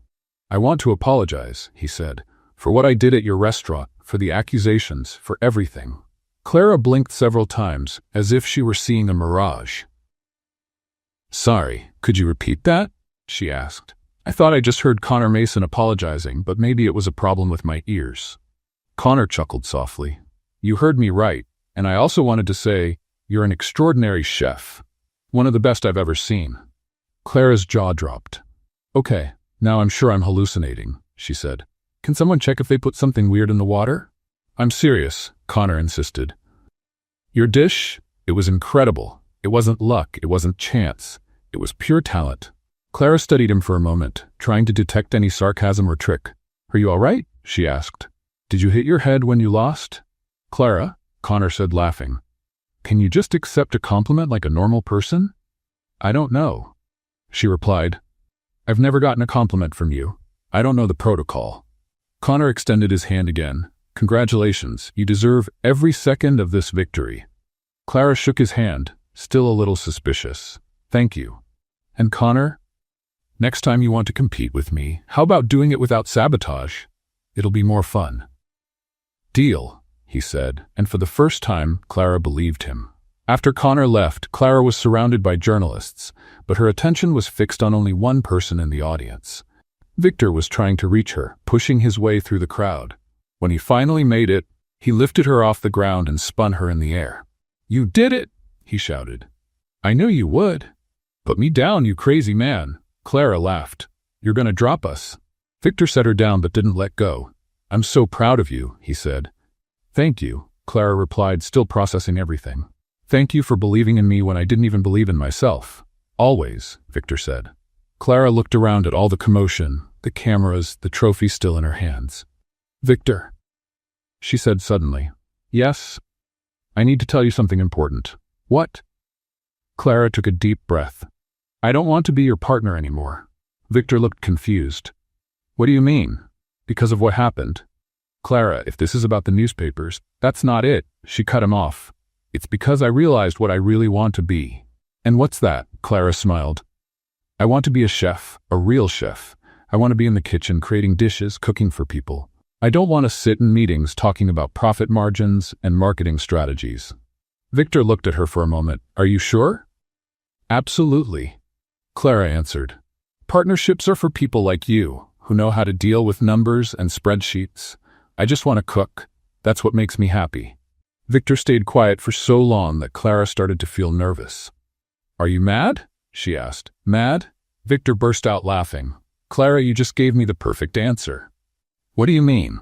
I want to apologize, he said, for what I did at your restaurant, for the accusations, for everything. Clara blinked several times, as if she were seeing a mirage. Sorry, could you repeat that? She asked. I thought I just heard Connor Mason apologizing, but maybe it was a problem with my ears. Connor chuckled softly. You heard me right, and I also wanted to say, you're an extraordinary chef. One of the best I've ever seen. Clara's jaw dropped. Okay, now I'm sure I'm hallucinating, she said. Can someone check if they put something weird in the water? I'm serious, Connor insisted. Your dish? It was incredible. It wasn't luck, it wasn't chance. It was pure talent. Clara studied him for a moment, trying to detect any sarcasm or trick. Are you all right? She asked. Did you hit your head when you lost? Clara, Connor said, laughing. Can you just accept a compliment like a normal person? I don't know, she replied. I've never gotten a compliment from you. I don't know the protocol. Connor extended his hand again. Congratulations, you deserve every second of this victory. Clara shook his hand, still a little suspicious. Thank you. And Connor? Next time you want to compete with me, how about doing it without sabotage? It'll be more fun. Deal, he said, and for the first time, Clara believed him. After Connor left, Clara was surrounded by journalists, but her attention was fixed on only one person in the audience. Victor was trying to reach her, pushing his way through the crowd. When he finally made it, he lifted her off the ground and spun her in the air. "You did it!" he shouted. "I knew you would." "Put me down, you crazy man." Clara laughed. "You're gonna drop us." Victor set her down but didn't let go. "I'm so proud of you," he said. "Thank you," Clara replied, still processing everything. "Thank you for believing in me when I didn't even believe in myself." "Always," Victor said. Clara looked around at all the commotion, the cameras, the trophy still in her hands. "Victor," she said suddenly. "Yes? I need to tell you something important." "What?" Clara took a deep breath. "I don't want to be your partner anymore." Victor looked confused. "What do you mean?" "Because of what happened." "Clara, if this is about the newspapers, that's not it." She cut him off. "It's because I realized what I really want to be." "And what's that?" Clara smiled. "I want to be a chef, a real chef. I want to be in the kitchen creating dishes, cooking for people. I don't want to sit in meetings talking about profit margins and marketing strategies." Victor looked at her for a moment. "Are you sure?" "Absolutely," Clara answered. "Partnerships are for people like you, who know how to deal with numbers and spreadsheets. I just want to cook. That's what makes me happy." Victor stayed quiet for so long that Clara started to feel nervous. "Are you mad?" she asked. "Mad?" Victor burst out laughing. "Clara, you just gave me the perfect answer." "What do you mean?"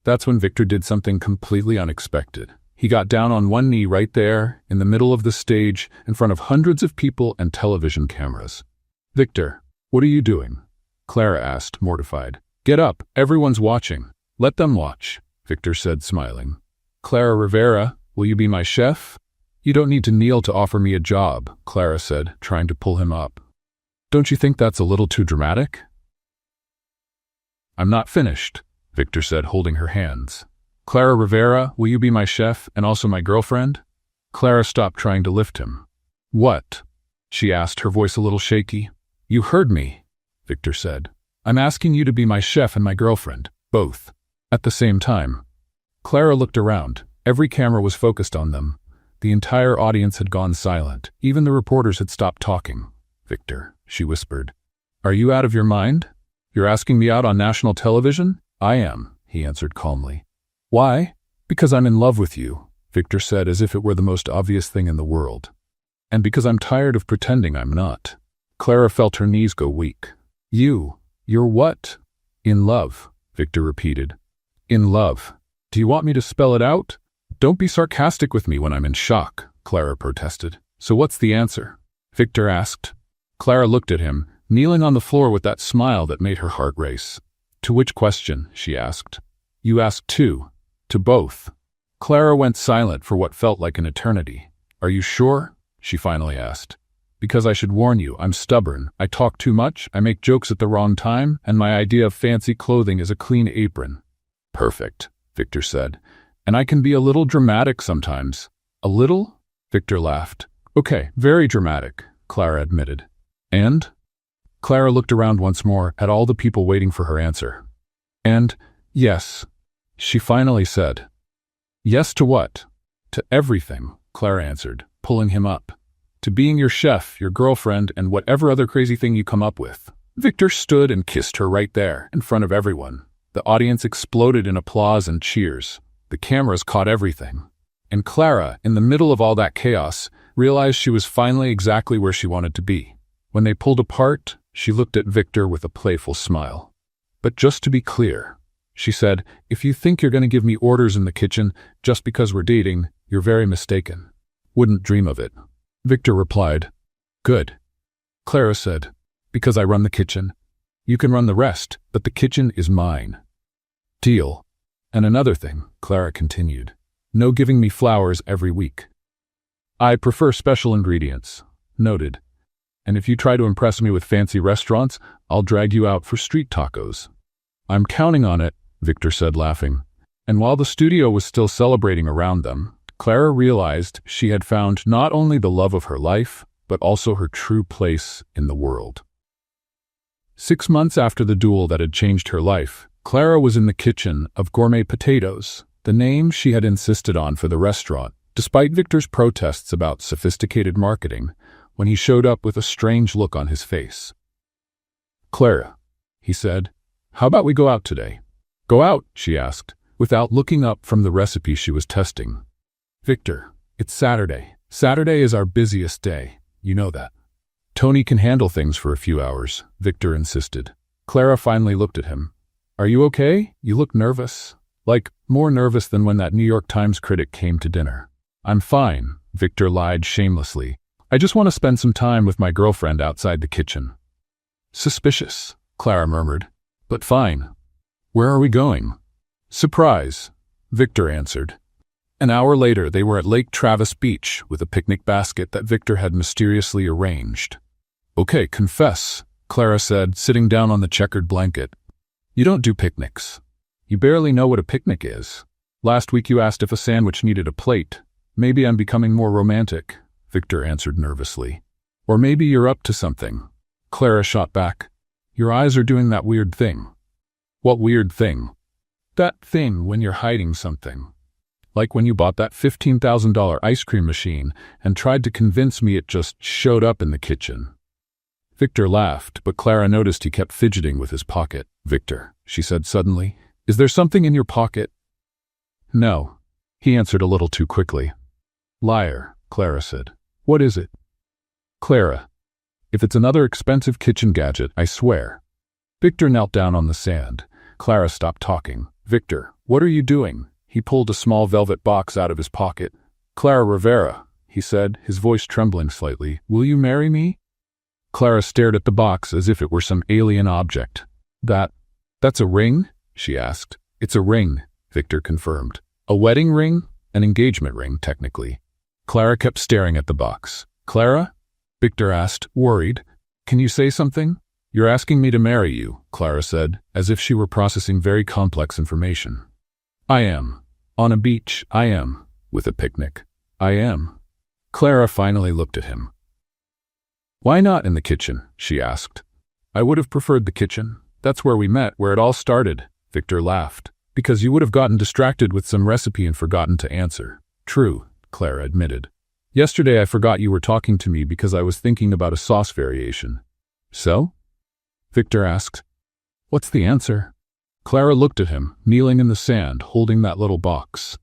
That's when Victor did something completely unexpected. He got down on one knee right there, in the middle of the stage, in front of hundreds of people and television cameras. "Victor, what are you doing?" Clara asked, mortified. "Get up, everyone's watching." "Let them watch," Victor said, smiling. "Clara Rivera, will you be my chef?" "You don't need to kneel to offer me a job," Clara said, trying to pull him up. "Don't you think that's a little too dramatic?" "I'm not finished," Victor said, holding her hands. "Clara Rivera, will you be my chef and also my girlfriend?" Clara stopped trying to lift him. "What?" she asked, her voice a little shaky. "You heard me," Victor said. "I'm asking you to be my chef and my girlfriend, both, at the same time." Clara looked around. Every camera was focused on them. The entire audience had gone silent. Even the reporters had stopped talking. "Victor," she whispered. "Are you out of your mind? You're asking me out on national television?" "I am," he answered calmly. "Why?" "Because I'm in love with you," Victor said as if it were the most obvious thing in the world. "And because I'm tired of pretending I'm not." Clara felt her knees go weak. You're what?" "In love," Victor repeated. "In love. Do you want me to spell it out?" "Don't be sarcastic with me when I'm in shock," Clara protested. "So what's the answer?" Victor asked. Clara looked at him, kneeling on the floor with that smile that made her heart race. "To which question?" she asked. "You asked two. To both." Clara went silent for what felt like an eternity. "Are you sure?" she finally asked. "Because I should warn you, I'm stubborn. I talk too much, I make jokes at the wrong time, and my idea of fancy clothing is a clean apron." "Perfect," Victor said. "And I can be a little dramatic sometimes." "A little?" Victor laughed. "Okay, very dramatic," Clara admitted. "And?" Clara looked around once more at all the people waiting for her answer. "And, yes," she finally said. "Yes to what?" "To everything," Clara answered, pulling him up. "To being your chef, your girlfriend, and whatever other crazy thing you come up with." Victor stood and kissed her right there, in front of everyone. The audience exploded in applause and cheers. The cameras caught everything. And Clara, in the middle of all that chaos, realized she was finally exactly where she wanted to be. When they pulled apart, she looked at Victor with a playful smile. "But just to be clear," she said, "if you think you're going to give me orders in the kitchen just because we're dating, you're very mistaken." "Wouldn't dream of it," Victor replied. "Good," Clara said, "because I run the kitchen. You can run the rest, but the kitchen is mine." "Deal. And another thing," Clara continued, "no giving me flowers every week. I prefer special ingredients." "Noted. And if you try to impress me with fancy restaurants, I'll drag you out for street tacos." "I'm counting on it," Victor said, laughing. And while the studio was still celebrating around them, Clara realized she had found not only the love of her life, but also her true place in the world. 6 months after the duel that had changed her life, Clara was in the kitchen of Gourmet Potatoes, the name she had insisted on for the restaurant, Despite Victor's protests about sophisticated marketing, when he showed up with a strange look on his face. "Clara," he said, "how about we go out today?" "Go out?" she asked, without looking up from the recipe she was testing. "Victor, it's Saturday. Saturday is our busiest day. You know that." "Tony can handle things for a few hours," Victor insisted. Clara finally looked at him. "Are you okay? You look nervous. Like, more nervous than when that New York Times critic came to dinner." "I'm fine," Victor lied shamelessly. "I just want to spend some time with my girlfriend outside the kitchen." "Suspicious," Clara murmured. "But fine. Where are we going?" "Surprise," Victor answered. An hour later, they were at Lake Travis Beach with a picnic basket that Victor had mysteriously arranged. "Okay, confess," Clara said, sitting down on the checkered blanket. "You don't do picnics. You barely know what a picnic is. Last week you asked if a sandwich needed a plate. Maybe I'm becoming more romantic," Victor answered nervously. "Or maybe you're up to something." Clara shot back. "Your eyes are doing that weird thing." "What weird thing?" "That thing when you're hiding something. Like when you bought that $15,000 ice cream machine and tried to convince me it just showed up in the kitchen." Victor laughed, but Clara noticed he kept fidgeting with his pocket. "Victor," she said suddenly, "is there something in your pocket?" "No," he answered a little too quickly. "Liar," Clara said. "What is it?" "Clara, if it's another expensive kitchen gadget, I swear." Victor knelt down on the sand. Clara stopped talking. "Victor, what are you doing?" He pulled a small velvet box out of his pocket. "Clara Rivera," he said, his voice trembling slightly, "will you marry me?" Clara stared at the box as if it were some alien object. That's a ring?" she asked. "It's a ring," Victor confirmed. "A wedding ring? An engagement ring, technically." Clara kept staring at the box. "Clara?" Victor asked, worried. "Can you say something?" "You're asking me to marry you," Clara said, as if she were processing very complex information. "I am. On a beach, I am. With a picnic, I am." Clara finally looked at him. "Why not in the kitchen?" she asked. "I would have preferred the kitchen. That's where we met, where it all started," Victor laughed. "Because you would have gotten distracted with some recipe and forgotten to answer." "True," Clara admitted. "Yesterday I forgot you were talking to me because I was thinking about a sauce variation." "So?" Victor asked. "What's the answer?" Clara looked at him, kneeling in the sand, holding that little box.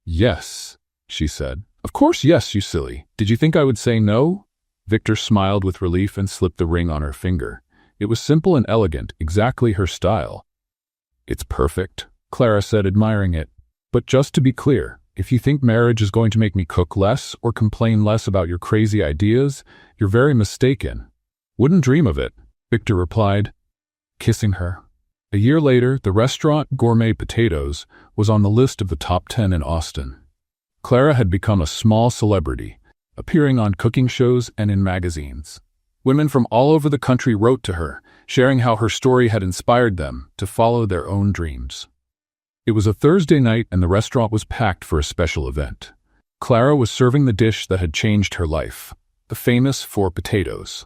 "Yes," she said. "Of course yes, you silly. Did you think I would say no?" Victor smiled with relief and slipped the ring on her finger. It was simple and elegant, exactly her style. "It's perfect," Clara said, admiring it. "But just to be clear, if you think marriage is going to make me cook less or complain less about your crazy ideas, you're very mistaken." "Wouldn't dream of it," Victor replied, kissing her. A year later, the restaurant Gourmet Potatoes was on the list of the top 10 in Austin. Clara had become a small celebrity, appearing on cooking shows and in magazines. Women from all over the country wrote to her, sharing how her story had inspired them to follow their own dreams. It was a Thursday night and the restaurant was packed for a special event. Clara was serving the dish that had changed her life, the famous 4 potatoes.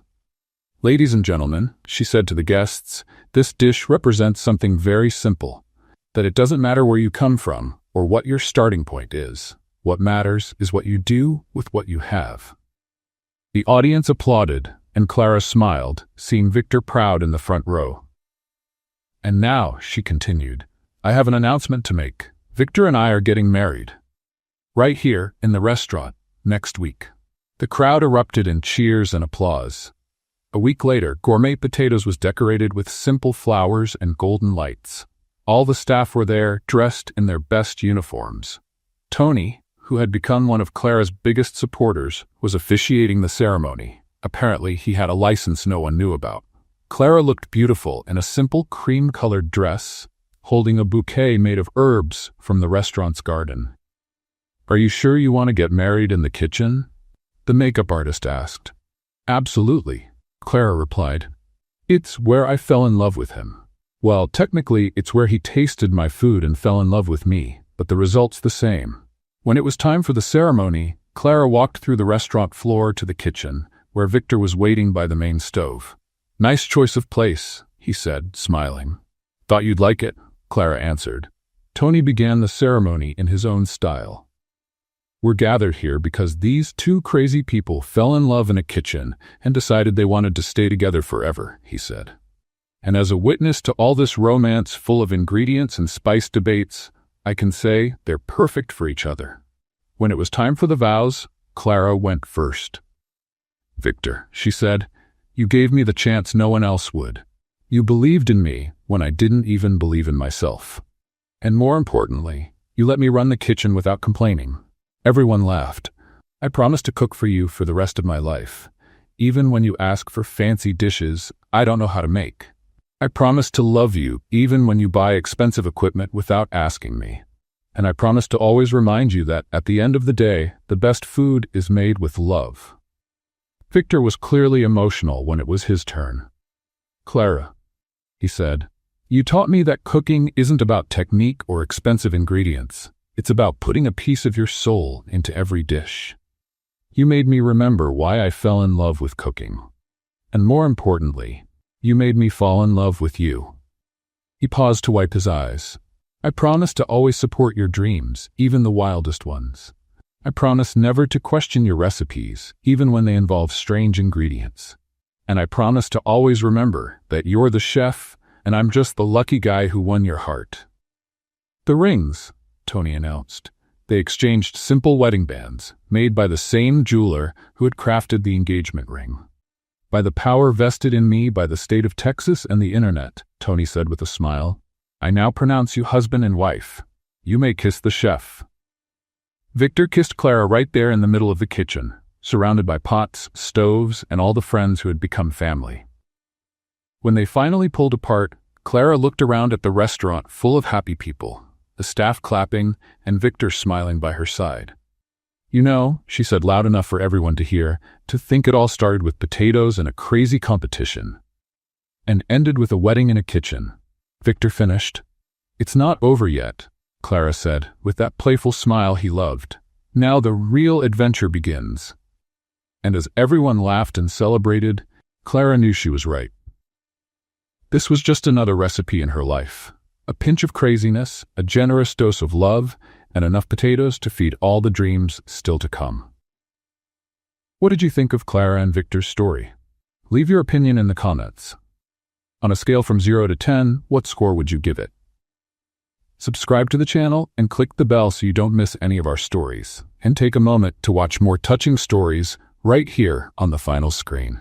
"Ladies and gentlemen," she said to the guests, "this dish represents something very simple, that it doesn't matter where you come from or what your starting point is. What matters is what you do with what you have." The audience applauded, and Clara smiled, seeing Victor proud in the front row. "And now," she continued, "I have an announcement to make. Victor and I are getting married. Right here, in the restaurant, next week." The crowd erupted in cheers and applause. A week later, Gourmet Potatoes was decorated with simple flowers and golden lights. All the staff were there, dressed in their best uniforms. Tony, who had become one of Clara's biggest supporters, was officiating the ceremony. Apparently, he had a license no one knew about. Clara looked beautiful in a simple cream-colored dress, holding a bouquet made of herbs from the restaurant's garden. "Are you sure you want to get married in the kitchen?" the makeup artist asked. "Absolutely," Clara replied. "It's where I fell in love with him. Well, technically, it's where he tasted my food and fell in love with me, but the result's the same." When it was time for the ceremony, Clara walked through the restaurant floor to the kitchen, where Victor was waiting by the main stove. "Nice choice of place," he said, smiling. "Thought you'd like it," Clara answered. Tony began the ceremony in his own style. We're gathered here because these two crazy people fell in love in a kitchen and decided they wanted to stay together forever, he said. And as a witness to all this romance full of ingredients and spice debates, I can say they're perfect for each other. When it was time for the vows, Clara went first. "Victor," she said, "you gave me the chance no one else would. You believed in me when I didn't even believe in myself. And more importantly, you let me run the kitchen without complaining." Everyone laughed. "I promise to cook for you for the rest of my life, even when you ask for fancy dishes I don't know how to make. I promise to love you even when you buy expensive equipment without asking me. And I promise to always remind you that at the end of the day, the best food is made with love." Victor was clearly emotional when it was his turn. "Clara," he said, "you taught me that cooking isn't about technique or expensive ingredients. It's about putting a piece of your soul into every dish. You made me remember why I fell in love with cooking. And more importantly, you made me fall in love with you." He paused to wipe his eyes. "I promise to always support your dreams, even the wildest ones. I promise never to question your recipes, even when they involve strange ingredients. And I promise to always remember that you're the chef and I'm just the lucky guy who won your heart." "The rings," Tony announced. They exchanged simple wedding bands, made by the same jeweler who had crafted the engagement ring. "By the power vested in me by the state of Texas and the internet," Tony said with a smile, "I now pronounce you husband and wife. You may kiss the chef." Victor kissed Clara right there in the middle of the kitchen, surrounded by pots, stoves, and all the friends who had become family. When they finally pulled apart, Clara looked around at the restaurant full of happy people, the staff clapping and Victor smiling by her side. "You know," she said loud enough for everyone to hear, "to think it all started with potatoes and a crazy competition. And ended with a wedding in a kitchen." Victor finished. "It's not over yet," Clara said, with that playful smile he loved. "Now the real adventure begins." And as everyone laughed and celebrated, Clara knew she was right. This was just another recipe in her life. A pinch of craziness, a generous dose of love, and enough potatoes to feed all the dreams still to come. What did you think of Clara and Victor's story? Leave your opinion in the comments. On a scale from 0 to 10, what score would you give it? Subscribe to the channel and click the bell so you don't miss any of our stories. And take a moment to watch more touching stories right here on the final screen.